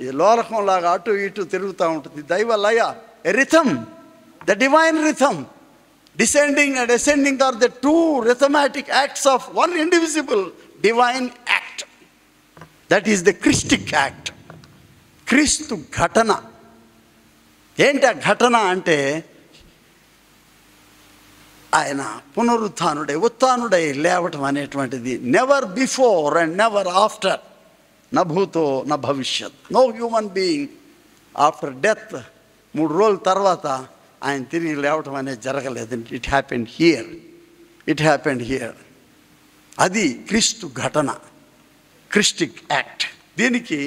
A: ఇది లోలకంలాగా అటు ఇటు తిరుగుతూ ఉంటుంది. దైవ లయ, a rhythm, the divine rhythm. Descending and ascending are the 2 rhythmatic acts of one indivisible divine act. That is the Christic act. క్రీస్తు ఘటన. ఏంటి ఆ ఘటన అంటే, ఆయన ఉత్థానుడై లేవటం అనేటువంటిది. Never before and never after, న భూతో న భవిష్యత్. No human being after death 3 రోజుల తర్వాత ఆయన తిరిగి లేవటం అనేది జరగలేదు. It happened here. అది క్రీస్తు ఘటన, క్రిస్టిక్ యాక్ట్. దీనికి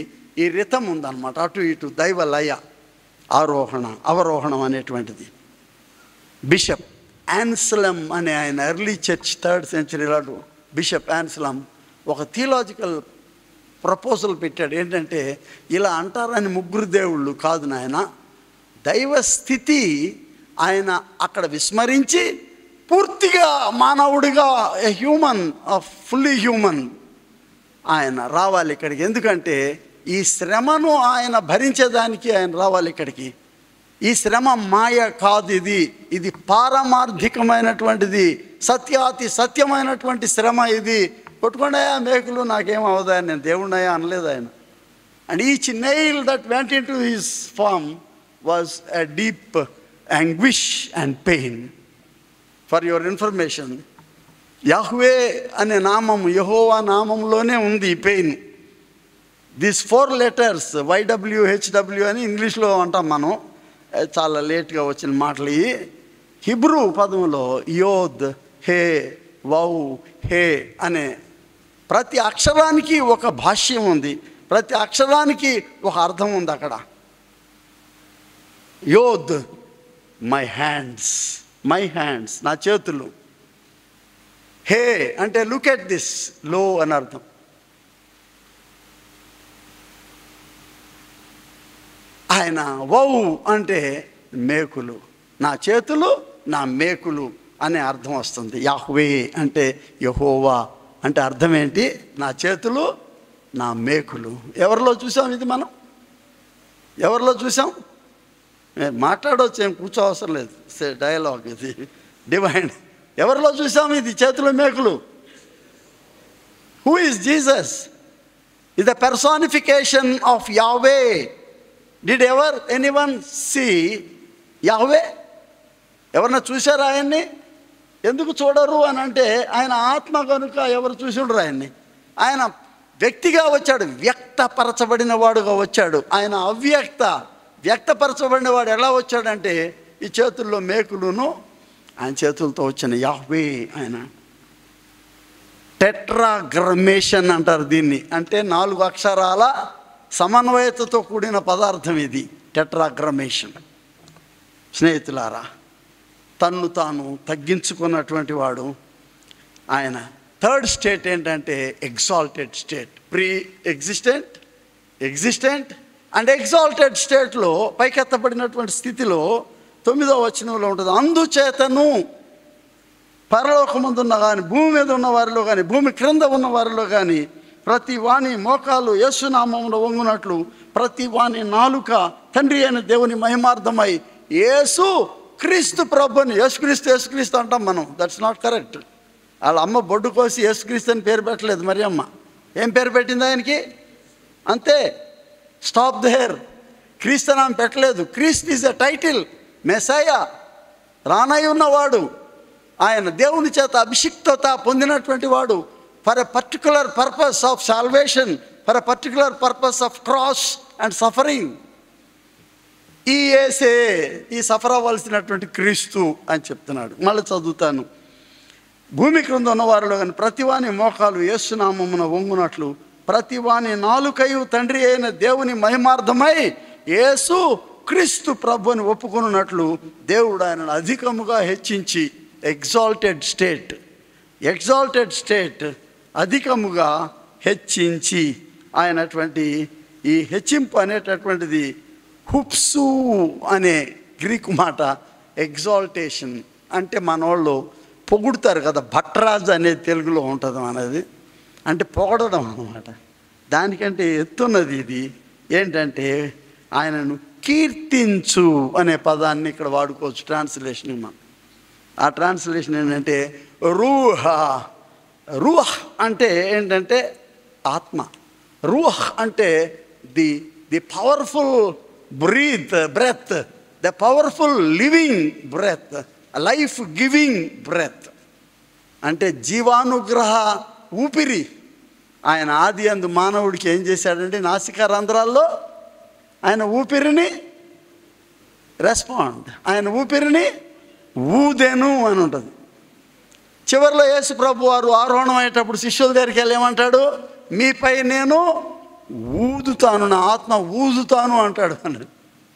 A: ఈ రిథం ఉందన్నమాట, అటు ఇటు దైవ లయ, అవరోహణం అనేటువంటిది. బిషప్ యాన్సెలమ్ అనే ఆయన ఎర్లీ చర్చ్ 3rd centuryలో బిషప్ యాన్సెలమ్ ఒక థియలాజికల్ ప్రపోజల్ పెట్టాడు. ఏంటంటే, ఇలా అంటారని 3 దేవుళ్ళు కాదు నాయన, దైవ స్థితి ఆయన అక్కడ విస్మరించి పూర్తిగా మానవుడిగా, హ్యూమన్, ఫుల్లీ హ్యూమన్ ఆయన రావాలి ఇక్కడికి. ఎందుకంటే ఈ శ్రమను ఆయన భరించేదానికి ఆయన రావాలి ఇక్కడికి. ఈ శ్రమ మాయ కాదు, ఇది పారమార్థికమైనటువంటిది, సత్యాతి సత్యమైనటువంటి శ్రమ ఇది. కొట్టుకున్నాయా మేకులు, నాకేం అవదా, నేను దేవుడినయా అనలేదు ఆయన. And each nail that went into his form was a deep anguish and pain. For your information, Yahweh అనే నామం, యెహోవా నామంలోనే ఉంది ఈ పెయిన్. దిస్ 4 letters YWHW అని ఇంగ్లీష్లో అంటాం మనం, చాలా లేట్గా వచ్చిన మాటలు. ఈ హిబ్రూ పదంలో యోద్, హే, వౌ, హే అనే ప్రతి అక్షరానికి ఒక భాష్యం ఉంది, ప్రతి అక్షరానికి ఒక అర్థం ఉంది అక్కడ. యోద్ మై హ్యాండ్స్, నా చేతులు. హే అంటే లుక్ ఎట్ దిస్, లో అని అర్థం. ఆయన వౌ అంటే మేకులు, నా చేతులు నా మేకులు అనే అర్థం వస్తుంది. యాహ్వే అంటే యెహోవా అంటే అర్థం ఏంటి? నా చేతులు నా మేకులు. ఎవరిలో చూసాం ఇది? మనం ఎవరిలో చూసాం? మాట్లాడవచ్చు, ఏం కూర్చోవసరం లేదు, డైలాగ్ ఇది డివైన్. ఎవరిలో చూసాం ఇది చేతులు మేకులు? Who is Jesus? ఇది the personification of Yahweh. Did ever anyone see Yahweh? ఎవరన్నా చూశారా ఆయన్ని? ఎందుకు చూడరు అని అంటే, ఆయన ఆత్మ కనుక ఎవరు చూసి ఉండరు ఆయన్ని. ఆయన వ్యక్తిగా వచ్చాడు, వ్యక్తపరచబడిన వాడుగా వచ్చాడు. ఆయన వ్యక్తపరచబడిన వాడు ఎలా వచ్చాడంటే, ఈ చేతుల్లో మేకులును ఆయన చేతులతో వచ్చిన యాహ్వే. ఆయన టెట్రాగ్రమేషన్ అంటారు దీన్ని, అంటే 4 అక్షరాల సమన్వయతతో కూడిన పదార్థం ఇది, టెట్రాగ్రమేషన్. స్నేహితులారా, తన్ను తాను తగ్గించుకున్నటువంటి వాడు ఆయన. 3rd స్టేట్ ఏంటంటే exalted state. Existent and exalted స్టేట్లో, పైకెత్తబడినటువంటి స్థితిలో 9వ వచనంలో ఉంటుంది. అందుచేతను పరలోకమందున్న కానీ, భూమి మీద ఉన్న వారిలో కానీ, భూమి క్రింద ఉన్న వారిలో కానీ, ప్రతి వాని మోకాలు యేసునామములో వంగునట్లు, ప్రతి వాని నాలుక తండ్రి అయిన దేవుని మహిమార్థమై యేసు క్రీస్తు ప్రభుని, యేసుక్రీస్తు అంటాం మనం. That's not correct. వాళ్ళ అమ్మ బొడ్డు కోసి యేసుక్రీస్తు అని పేరు పెట్టలేదు మరి అమ్మ. ఏం పేరు పెట్టింది ఆయనకి? అంతే, స్టాప్ దేర్. క్రీస్తు నామం పెట్టలేదు. క్రీస్తు ఈజ్ ఎ టైటిల్. మెస్సయా, రానై ఉన్నవాడు, ఆయన దేవుని చేత అభిషిక్తత పొందినటువంటి వాడు. For a particular purpose of salvation, for a particular purpose of cross and suffering. ఈ యేసే, ఈ సఫర్ అవ్వాల్సినటువంటి క్రీస్తు అని చెప్తున్నాడు. మళ్ళీ చదువుతాను. భూమి క్రింద ఉన్నవారిలో కానీ ప్రతివాని మోకాలు యేసునామమున వంగునట్లు, ప్రతివాని నాలుకయు తండ్రి అయిన దేవుని మహిమార్థమై యేసు క్రీస్తు ప్రభుని ఒప్పుకున్నట్లు దేవుడు ఆయనను అధికముగా హెచ్చించి, ఎగ్జాల్టెడ్ స్టేట్ అధికముగా హెచ్చించి. ఆయనటువంటి ఈ హెచ్చింపు అనేటటువంటిది హుప్సు అనే గ్రీకు మాట. ఎగ్జాల్టేషన్ అంటే మనోళ్ళు పొగుడుతారు కదా, భట్రాజ్ అనేది తెలుగులో ఉంటుంది అనేది, అంటే పొగడడం అన్నమాట. దానికంటే ఎత్తున్నది ఇది. ఏంటంటే ఆయనను కీర్తించు అనే పదాన్ని ఇక్కడ వాడుకోవచ్చు ట్రాన్స్లేషన్. మనం ఆ ట్రాన్స్లేషన్ ఏంటంటే రూహ్ అంటే ఏంటంటే ఆత్మ. రూహ్ అంటే the powerful breath, the powerful living breath, life giving breath, అంటే జీవానుగ్రహ ఊపిరి. ఆయన ఆది అందు మానవుడికి ఏం చేశాడంటే, నాసికా రంధ్రాల్లో ఆయన ఊపిరిని ఆయన ఊపిరిని ఊదెను అని ఉంటుంది. చివరిలో యేసు ప్రభు వారు ఆరోహణం అయ్యేటప్పుడు శిష్యుల దగ్గరికి వెళ్ళి ఏమంటాడు? మీపై నేను ఊదుతాను, నా ఆత్మ ఊదుతాను అంటాడు. అని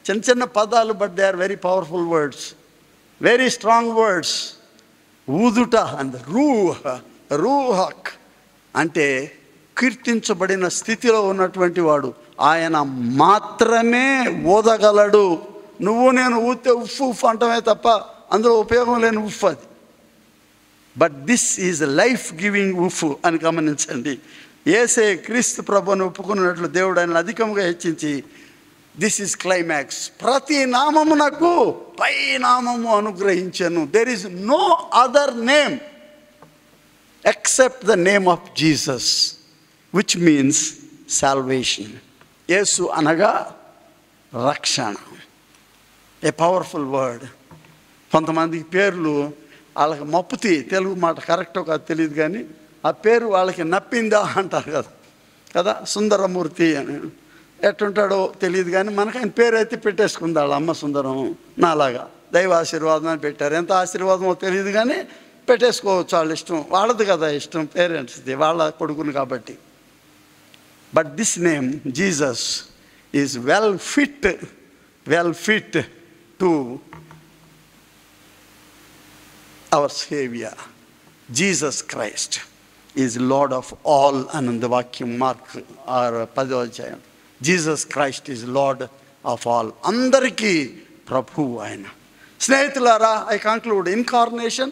A: చిన్న చిన్న పదాలు, but they are very powerful words, very strong words. ఊదుట అండ్ రూహక్ అంటే కీర్తించబడిన స్థితిలో ఉన్నటువంటి వాడు. ఆయన మాత్రమే ఊదగలడు. నువ్వు నేను ఊతే ఉఫ్ అంటమే తప్ప అందులో ఉపయోగం లేని ఉఫ్ అది. But this is life giving ఉఫ్ అని గమనించండి. యేసే క్రీస్తు ప్రభువును ఒప్పుకున్నట్లు దేవుడు ఆయన అధికంగా హెచ్చించి దిస్ ఈజ్ క్లైమాక్స్. ప్రతి నామమునకు పై నామము అనుగ్రహించను. There is no other name except the name of Jesus, which means salvation. యేసు అనగా రక్షణ. A powerful word. కొంతమందికి పేర్లు వాళ్ళకి మప్పుతి, తెలుగు మాట కరెక్టో కాదు తెలియదు కానీ ఆ పేరు వాళ్ళకి నప్పిందా అంటారు కదా. సుందరమూర్తి అని ఎట్టుంటాడో తెలియదు కానీ మనకు ఆయన పేరు అయితే పెట్టేసుకుంది వాళ్ళ అమ్మ సుందరం. నాలాగా దైవ ఆశీర్వాదం అని పెట్టారు. ఎంత ఆశీర్వాదమో తెలియదు కానీ పెట్టేసుకోవచ్చు, వాళ్ళ ఇష్టం, వాళ్ళది కదా ఇష్టం, పేరెంట్స్ది, వాళ్ళ కొడుకుని కాబట్టి. But this name Jesus is well fit to our Savior. Jesus Christ is Lord of all అని ఉంది వాక్యం, మార్క్ 10వ అధ్యాయం. Jesus Christ is lord of all. అందరికీ ప్రభువు ఆయన. స్నేహితులారా, ఐ కంక్లూడ్, ఇన్కార్నేషన్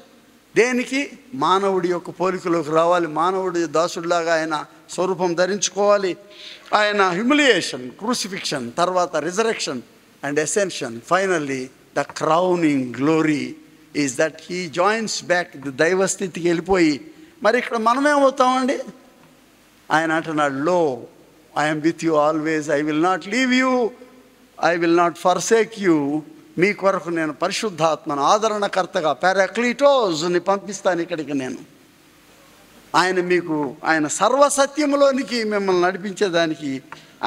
A: దేనికి? మానవుడి యొక్క పోలికలోకి రావాలి, మానవుడి దాసుడిలాగా ఆయన స్వరూపం ధరించుకోవాలి. ఆయన హ్యూమిలియేషన్, క్రూసిఫిక్షన్, తర్వాత resurrection and ascension, finally the crowning glory is that he joins back దైవస్థితికి వెళ్ళిపోయి. మరి ఇక్కడ మనమేమవుతామండి? ఆయన అంటున్నాడు, lo I'm with you always, I will not leave you, I will not forsake you. మీ కొరకు నేను పరిశుద్ధాత్మను, ఆదరణకర్తగా, పారాక్లీటోస్ని పంపిస్తాను ఇక్కడికి నేను. ఆయన సర్వసత్యములోనికి మిమ్మల్ని నడిపించేదానికి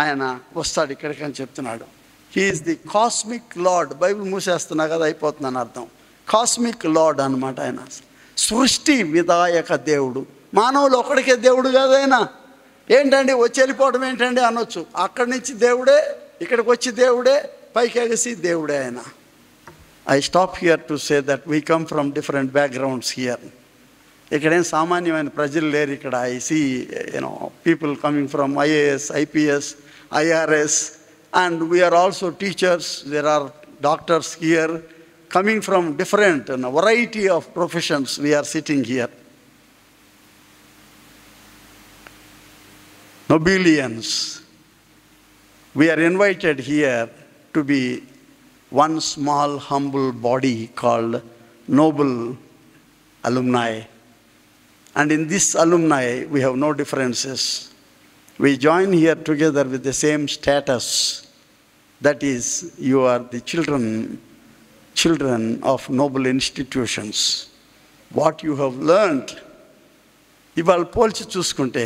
A: ఆయన వస్తాడు ఇక్కడికి అని చెప్తున్నాడు. He is the cosmic Lord. Bible మూసేస్తున్నా కదా, అయిపోతుందని అర్థం. కాస్మిక్ లార్డ్ అనమాట ఆయన. సృష్టి విధాయక దేవుడు. మానవులు ఒక్కడికే దేవుడు కాదైనా. ఏంటండి వచ్చి వెళ్ళిపోవడం ఏంటండి అనొచ్చు. అక్కడి నుంచి దేవుడే, ఇక్కడికి వచ్చి దేవుడే, పైకి ఎగసి దేవుడే ఆయన. I stop here to say that we come from different backgrounds here. ఇక్కడేం సామాన్యమైన ప్రజలు లేరు ఇక్కడ. I see people coming from IAS, IPS, IRS, and we are also teachers. There are doctors here. Coming from different variety of professions, we are sitting here. Nobilians, we are invited here to be one small humble body called Noble Alumni. And in this alumni, we have no differences. We join here together with the same status. That is, you are the children of noble institutions. What you have learned, ఇవాళ పోల్చి చూసుకుంటే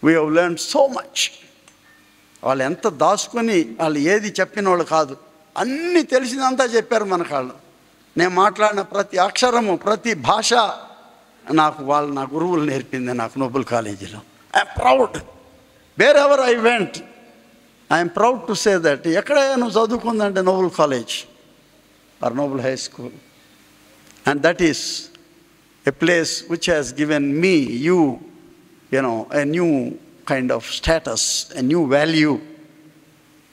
A: we have learned so much. వాళ్ళు ఎంత దాచుకొని వాళ్ళు ఏది చెప్పిన వాళ్ళు కాదు, అన్నీ తెలిసినంతా చెప్పారు మన కాళ్ళు. నేను మాట్లాడిన ప్రతి అక్షరము, ప్రతి భాష నా గురువులు నేర్పింది నాకు నోబెల్ కాలేజీలో. I'm proud. Wherever I went, I'm proud to say that. ఎక్కడైనా నువ్వు చదువుకుందంటే Noble college or Noble High School, and that is a place which has given me, a new kind of status, a new value.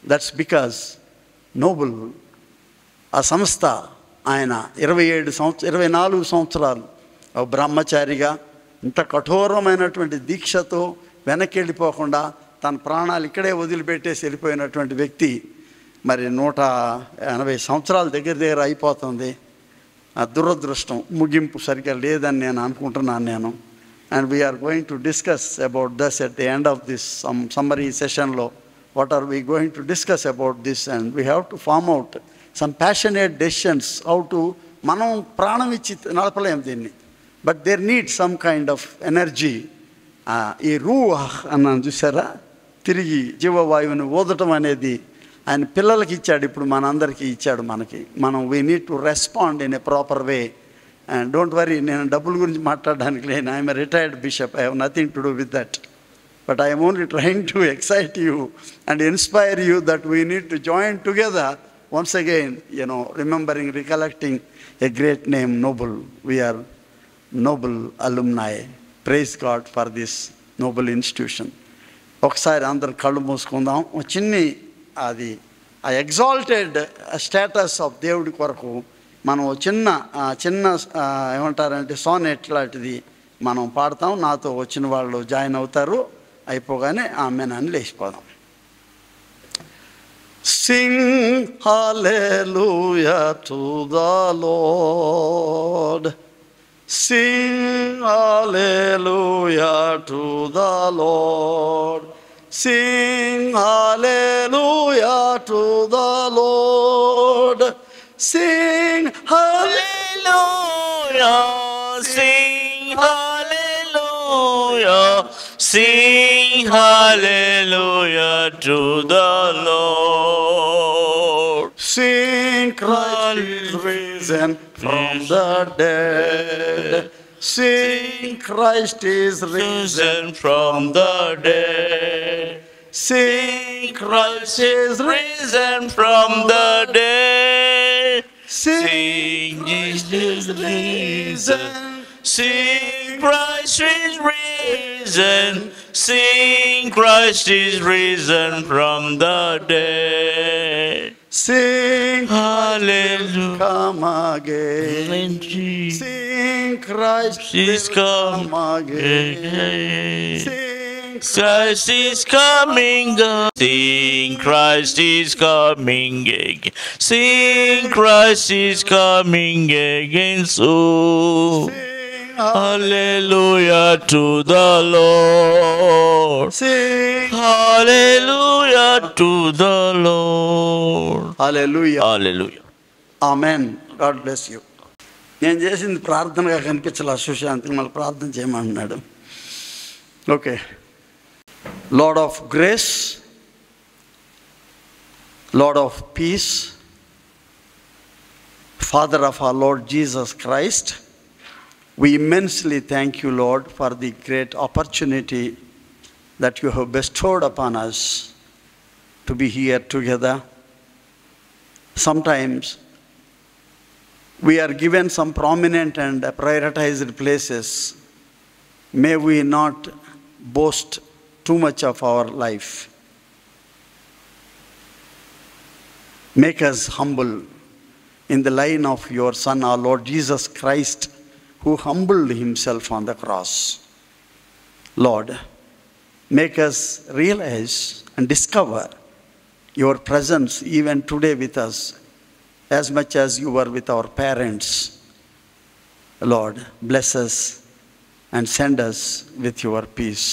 A: That's because Noble, ఆ సంస్థ, ఆయన 24 సంవత్సరాలు బ్రహ్మచారిగా ఇంత కఠోరమైనటువంటి దీక్షతో వెనక్కి వెళ్ళిపోకుండా తన ప్రాణాలు ఇక్కడే వదిలిపెట్టేసి వెళ్ళిపోయినటువంటి వ్యక్తి. మరి 180 సంవత్సరాల దగ్గర అయిపోతుంది. దురదృష్టం, ముగింపు సరిగ్గా లేదని నేను అనుకుంటున్నాను. And we're going to discuss about this at the end of this summary సెషన్లో. What are we going to discuss about this? And we have to form out some passionate decisions. How to, మనం ప్రాణం ఇచ్చి నడపలేం దీన్ని, but there need some kind of energy. ఈ ruach అన్నాను చూసారా, తిరిగి జీవవాయువుని ఊదటం అనేది ఆయన పిల్లలకి ఇచ్చాడు, ఇప్పుడు మనందరికీ ఇచ్చాడు మనకి. We need to respond in a proper way. And don't worry, నేను డబ్బుల గురించి మాట్లాడడానికి లేను. I'm a retired bishop. I have nothing to do with that. But I'm only trying to excite you and inspire you that we need to join together once again, remembering, recollecting a great name, Noble. We are Noble Alumni. Praise God for this noble institution. ఒకసారి అందరు కళ్ళు మూసుకుందాం. చిన్ని అది ఆ exalted status of దేవుడి కొరకు మనం చిన్న ఏమంటారంటే సోనెట్ లాంటిది మనం పాడతాం. నాతో వచ్చిన వాళ్ళు జాయిన్ అవుతారు. అయిపోగానే ఆమె నన్ను లేచిపోదాం. Sing hallelujah to the Lord. Sing hallelujah to the Lord. Sing hallelujah to the Lord. Sing
B: Hallelujah, sing hallelujah, sing hallelujah to the Lord.
A: Sing Christ is risen from the dead. Sing Christ is risen
B: From the dead.
A: Sing
B: Christ is risen from the dead. Sing Jesus is risen. Sing Christ is risen. Sing Christ is risen from the dead.
A: Sing
B: Hallelujah.
A: come again.
B: When Jesus
A: Sing Christ
B: is
A: will
B: come
A: come again.
B: again.
A: Sing
B: Christ is coming again. Sing Christ is coming again. Sing Christ is coming again soon.
A: Sing
B: Hallelujah to the Lord.
A: Sing
B: Hallelujah to the Lord.
A: Hallelujah.
B: Hallelujah.
A: Amen. God bless you. నేను చేసింది ప్రార్థనగా కనిపించాల సుశాంతికి మళ్ళీ ప్రార్థన చేయమంటున్నాడు. Okay. Lord of grace, Lord of peace, Father of our Lord Jesus Christ, we immensely thank you, Lord, for the great opportunity that you have bestowed upon us to be here together. Sometimes we are given some prominent and prioritized places. May we not boast too much of our life. Make us humble in the line of your Son, our Lord Jesus Christ, who humbled himself on the cross. Lord, make us realize and discover your presence even today with us, as much as you were with our parents. Lord, bless us and send us with your peace.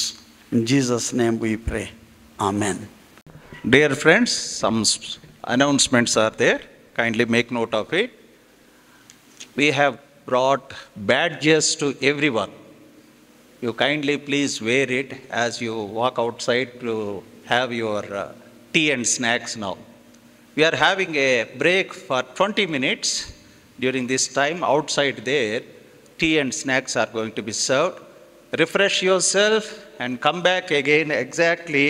A: In Jesus' name we pray. Amen.
C: Dear friends, some announcements are there. Kindly make note of it. We have brought badges to everyone. You kindly please wear it as you walk outside to have your tea and snacks now. We are having a break for 20 minutes. During this time, outside there, tea and snacks are going to be served. Refresh yourself and come back again exactly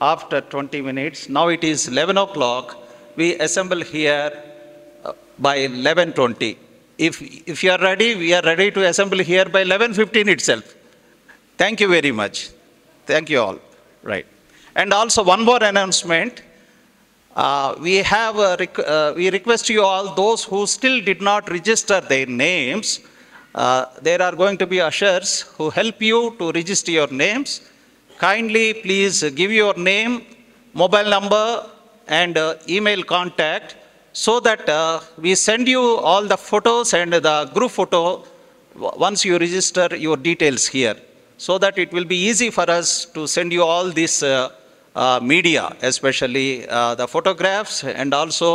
C: after 20 minutes. Now it is 11 o'clock. We assemble here by 11:20. If you are ready, we are ready to assemble here by 11:15 itself. Thank you very much. Thank you all. Right. And also one more announcement. We request you all, those who still did not register their names, there are going to be ushers who help you to register your names. Kindly please give your name, mobile number and email contact so that we send you all the photos and the group photo once you register your details here, so that it will be easy for us to send you all this media, especially the photographs and also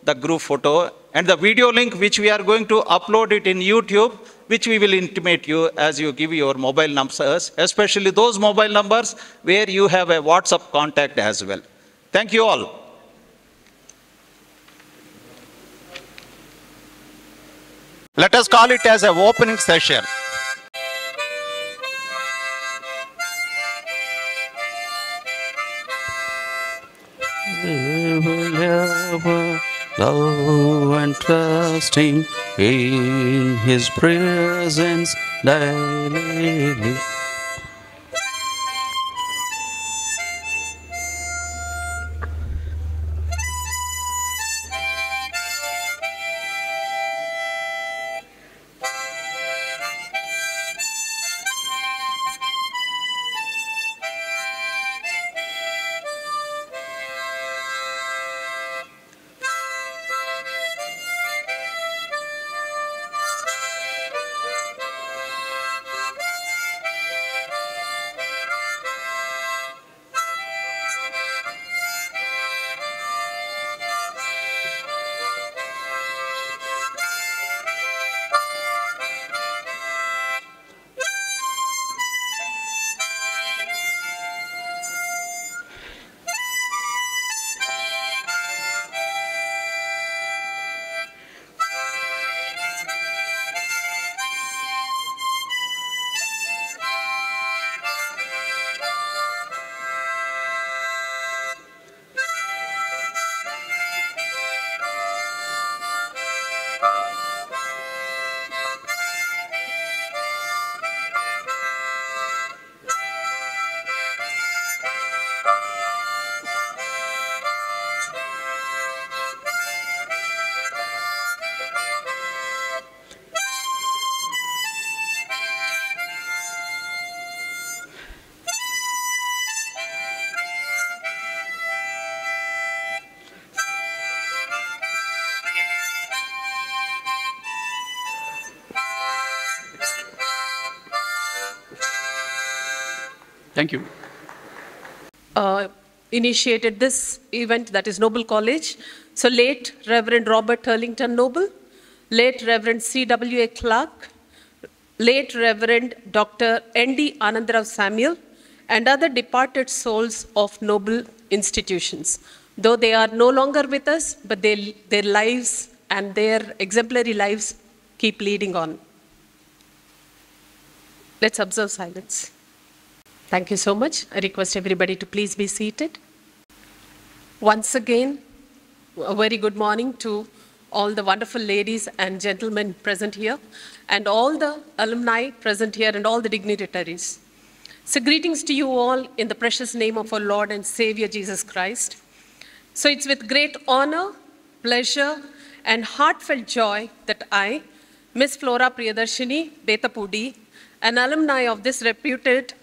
C: the group photo and the video link which we are going to upload it in YouTube, which we will intimate you as you give your mobile numbers, especially those mobile numbers where you have a WhatsApp contact as well. Thank you all. Let us call it as an opening session.
B: We will ever love and trust Him in His presence daily.
A: Thank you.
D: Initiated this event, that is Noble College. So late Reverend Robert Turlington Noble, late Reverend C.W.A. Clark, late Reverend Dr. N.D. Anandarao Samuel, and other departed souls of noble institutions. Though they are no longer with us, but their lives and their exemplary lives keep leading on. Let's observe silence. Thank you so much. I request everybody to please be seated. Once again, a very good morning to all the wonderful ladies and gentlemen present here, and all the alumni present here, and all the dignitaries. So greetings to you all in the precious name of our Lord and Savior Jesus Christ. So it's with great honor, pleasure, and heartfelt joy that I, Miss Flora Priyadarshini Betapudi, an alumni of this reputed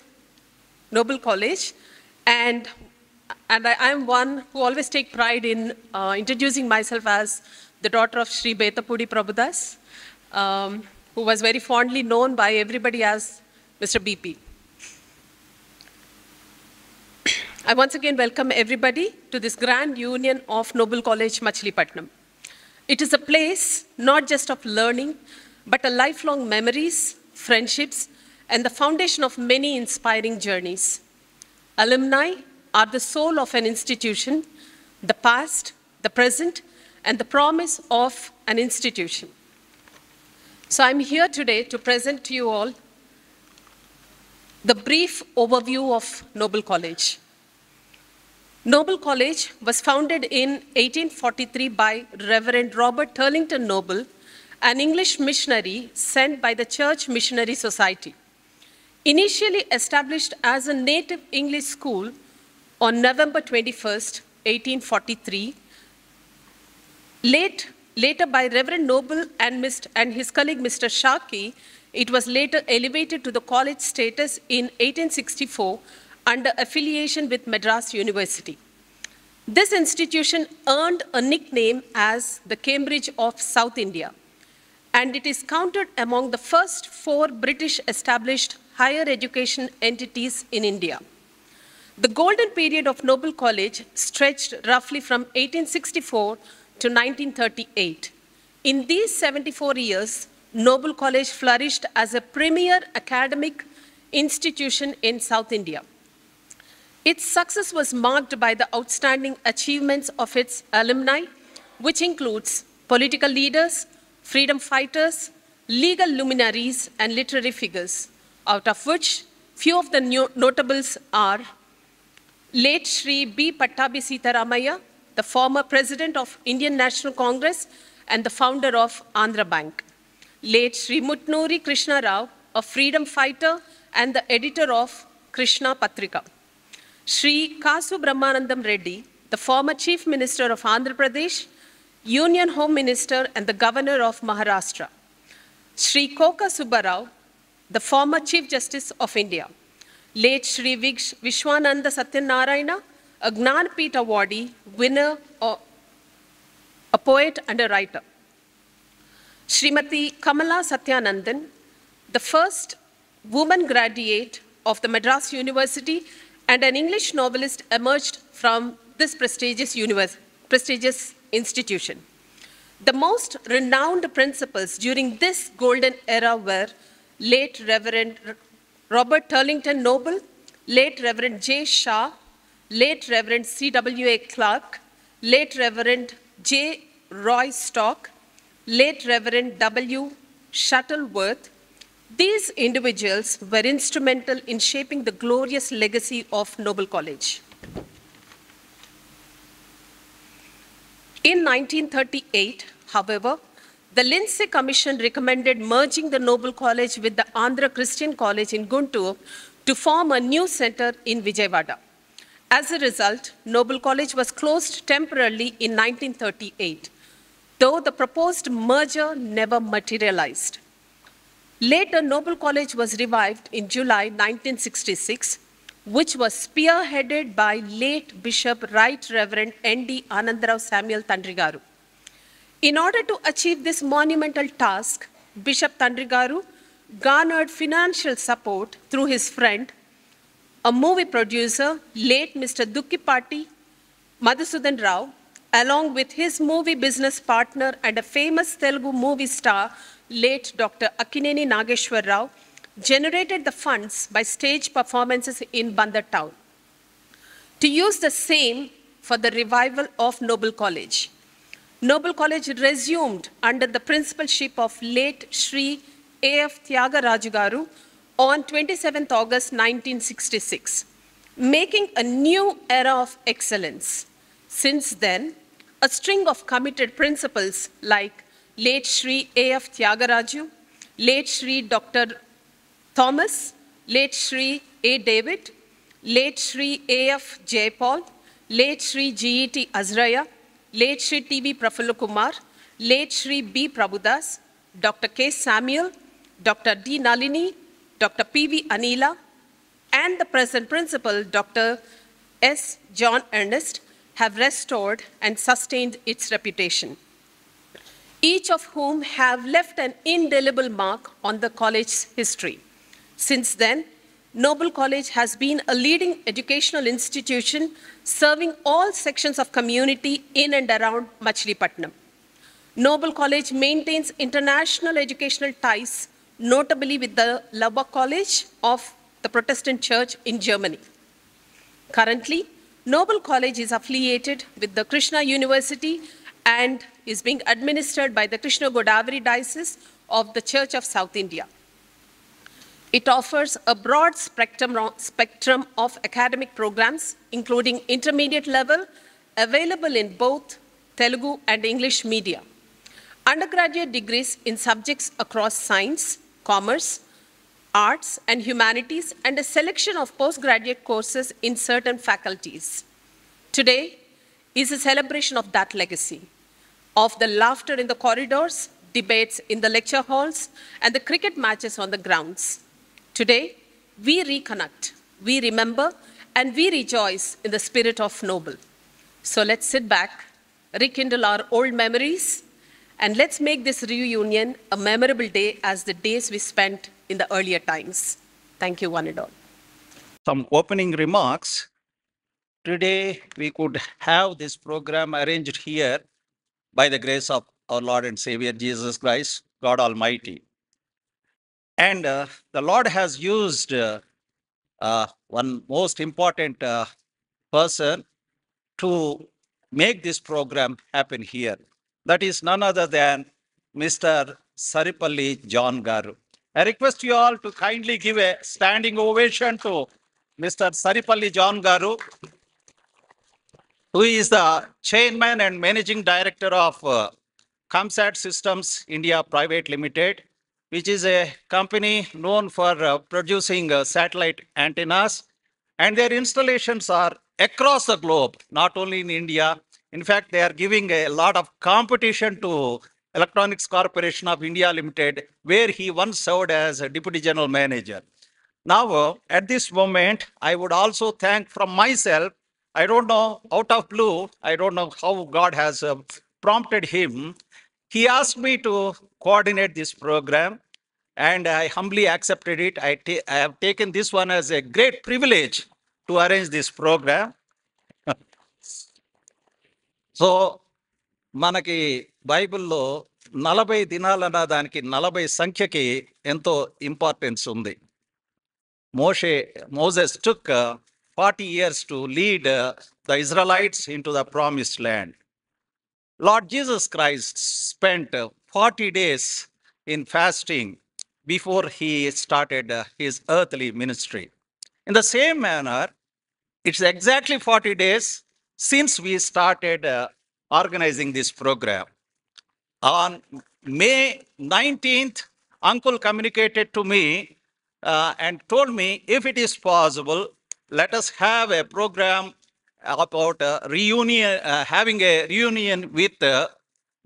D: Noble College, and I am one who always take pride in introducing myself as the daughter of Sri Betapudi Prabhudas, who was very fondly known by everybody as Mr. BP. I once again welcome everybody to this grand union of Noble College, Machilipatnam. It is a place not just of learning, but a lifelong memories, friendships, and the foundation of many inspiring journeys. Alumni are the soul of an institution, the past, the present, and the promise of an institution. So I'm here today to present to you all the brief overview of Noble College. Noble College was founded in 1843 by Reverend Robert Turlington Noble, an English missionary sent by the Church Missionary Society. Initially established as a native English school on November 21st, 1843, later by Reverend Noble and his colleague Mr. Sharkey, it was later elevated to the college status in 1864 under affiliation with Madras University. This institution earned a nickname as the Cambridge of South India, and it is counted among the first 4 British established higher education entities in India. The golden period of Noble College stretched roughly from 1864 to 1938. In these 74 years, Noble College flourished as a premier academic institution in South India. Its success was marked by the outstanding achievements of its alumni, which includes political leaders, freedom fighters, legal luminaries, and literary figures, out of which few of the notables are late Shri B. Pattabi Sitaramaya, the former president of Indian National Congress and the founder of Andhra Bank; late Shri Mutnuri Krishna Rao, a freedom fighter and the editor of Krishna Patrika; Shri Kasu Brahmanandam Reddy, the former Chief Minister of Andhra Pradesh, Union Home Minister and the Governor of Maharashtra; Shri Koka Subbarao, the former Chief Justice of India; late Shri Vishwananda Satyanarayana, a Gnanpith awardee, winner, a poet and a writer; Srimati Kamala Satyanandan, the first woman graduate of the Madras University and an English novelist, emerged from this prestigious institution. The most renowned principals during this golden era were late Reverend Robert Turlington Noble, late Reverend J. Shah, late Reverend C.W.A. Clark, late Reverend J. Roy Stock, late Reverend W. Shuttleworth. These individuals were instrumental in shaping the glorious legacy of Noble College. In 1938, however, the Lindsay Commission recommended merging the Noble College with the Andhra Christian College in Guntur to form a new center in Vijayawada. As a result, Noble College was closed temporarily in 1938, though the proposed merger never materialized. Later, Noble College was revived in July 1966, which was spearheaded by late Bishop Right Reverend N.D. Anandarao Samuel Tandrigaru. In order to achieve this monumental task, Bishop Tandrigaru garnered financial support through his friend, a movie producer, late Mr. Dukkipati Madhusudan Rao, along with his movie business partner and a famous Telugu movie star, late Dr. Akkineni Nageshwar Rao, generated the funds by stage performances in Bandar town. To use the same for the revival of Noble College. Noble College resumed under the principalship of late Sri A.F. Tyagaraju Garu on 27th August 1966, making a new era of excellence. Since then, a string of committed principals like late Sri A.F. Tyagaraju, late Sri Dr. Thomas, late Sri A. David, late Sri A.F. Jayapal, late Sri G.E.T. Azraya, late Sri T.V. Prafulla Kumar, late Sri B. Prabhudas, Dr. K. Samuel, Dr. D. Nalini, Dr. P.V. Anila, and the present principal, Dr. S. John Ernest, have restored and sustained its reputation, each of whom have left an indelible mark on the college's history. Since then, Noble College has been a leading educational institution serving all sections of community in and around Machilipatnam. Noble College maintains international educational ties, notably with the Lubbock College of the Protestant Church in Germany. Currently, Noble College is affiliated with the Krishna University and is being administered by the Krishna Godavari Diocese of the Church of South India. It offers a broad spectrum of academic programs, including intermediate level, available in both Telugu and English media. Undergraduate degrees in subjects across science, commerce, arts and humanities, and a selection of postgraduate courses in certain faculties. Today is a celebration of that legacy, of the laughter in the corridors, debates in the lecture halls, and the cricket matches on the grounds. Today, we reconnect, we remember, and we rejoice in the spirit of Noble. So let's sit back, rekindle our old memories, and let's make this reunion a memorable day as the days we spent in the earlier times. Thank you, one and all.
C: Some opening remarks. Today, we could have this program arranged here by the grace of our Lord and Savior Jesus Christ, God Almighty. And the Lord has used one most important person to make this program happen here. That is none other than Mr. Saripalli John Garu. I request you all to kindly give a standing ovation to Mr. Saripalli John Garu, who is the chairman and managing director of ComSat Systems India Private Limited, which is a company known for producing satellite antennas. And their installations are across the globe, not only in India. In fact, they are giving a lot of competition to Electronics Corporation of India Limited, where he once served as a deputy general manager. Now, at this moment, I would also thank from myself. I don't know, out of blue, I don't know how God has prompted him. He asked me to coordinate this program, and I humbly accepted it. I have taken this one as a great privilege to arrange this program. So మనకి బైబిల్లో 40 దినాలన్న దానికి 40 సంఖ్యకి ఎంతో importance ఉంది. Moses took 40 years to lead the Israelites into the promised land. Lord Jesus Christ spent 40 days in fasting before he started his earthly ministry. In the same manner, it's exactly 40 days since we started organizing this program. On May 19th, Uncle communicated to me and told me, if it is possible, let us have a program about reunion, having a reunion with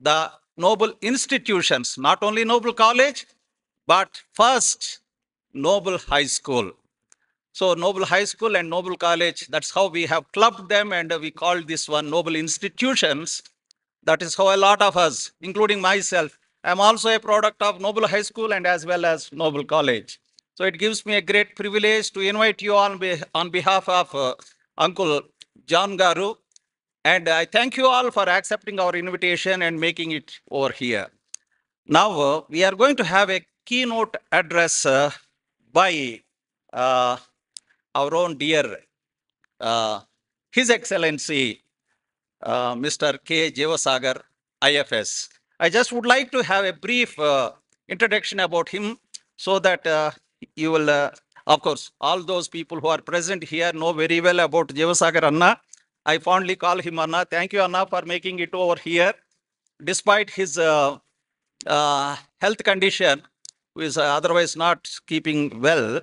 C: the Noble institutions, not only Noble College, but first Noble High School. So Noble High School and Noble College, that's how we have clubbed them, and we called this one Noble Institutions. That is how a lot of us, including myself, I'm also a product of Noble High School and as well as Noble College. So it gives me a great privilege to invite you on behalf of Uncle John Garu. And I thank you all for accepting our invitation and making it over here. Now, we are going to have a keynote address by our own dear His Excellency Mr. K. Jeevasagar, IFS. I just would like to have a brief introduction about him so that you will, of course, all those people who are present here know very well about Jeevasagar Anna. I fondly call him Anna. Thank you, Anna, for making it over here. Despite his health condition, who is otherwise not keeping well,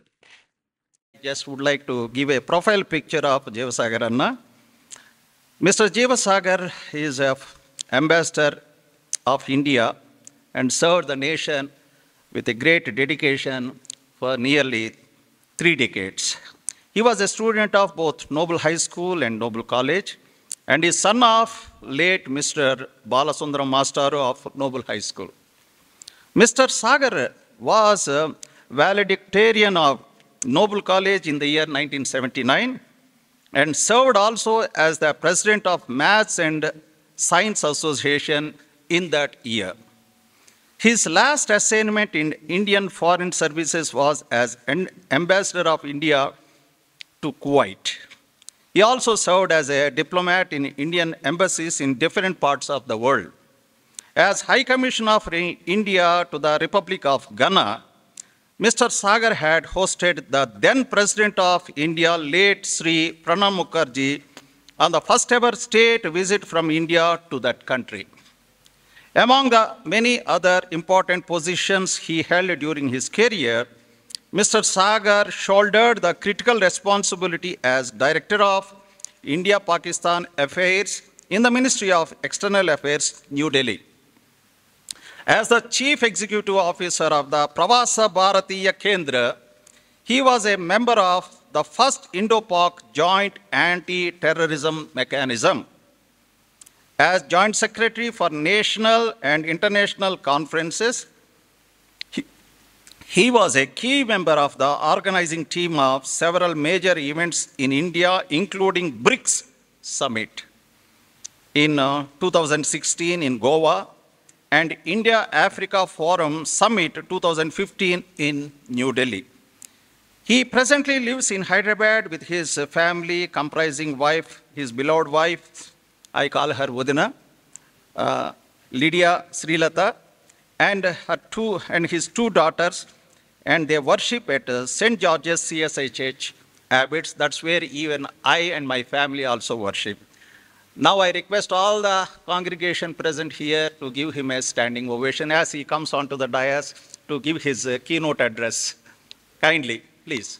C: just would like to give a profile picture of Jeevasagar Anna. Mr. Jeevasagar is an ambassador of India and served the nation with a great dedication for nearly 3 decades. He was a student of both Noble High School and Noble College, and is son of late Mr. Balasundaram Mastaru of Noble High School. Mr. Sagar was a valedictorian of Noble College in the year 1979 and served also as the president of Maths and Science Association in that year. His last assignment in Indian Foreign Services was as an ambassador of India to Kuwait. He also served as a diplomat in Indian embassies in different parts of the world. As High Commissioner of India to the Republic of Ghana, Mr. Sagar had hosted the then President of India, late Sri Pranab Mukherjee, on the first ever state visit from India to that country. Among the many other important positions he held during his career, Mr. Sagar shouldered the critical responsibility as Director of India-Pakistan Affairs in the Ministry of External Affairs, New Delhi. As the Chief Executive Officer of the Pravasa Bharatiya Kendra, he was a member of the first Indo-Pak Joint Anti-Terrorism Mechanism. As Joint Secretary for national and international conferences, he was a key member of the organizing team of several major events in India, including BRICS Summit in 2016 in Goa, and India-Africa Forum Summit 2015 in New Delhi. He presently lives in Hyderabad with his family comprising his beloved wife, I call her Vodina, Lydia Srilata, and his 2 daughters, and they worship at St. George's CSHH, Abbots. That's where even I and my family also worship. Now I request all the congregation present here to give him a standing ovation as he comes onto the dais to give his keynote address. Kindly, please.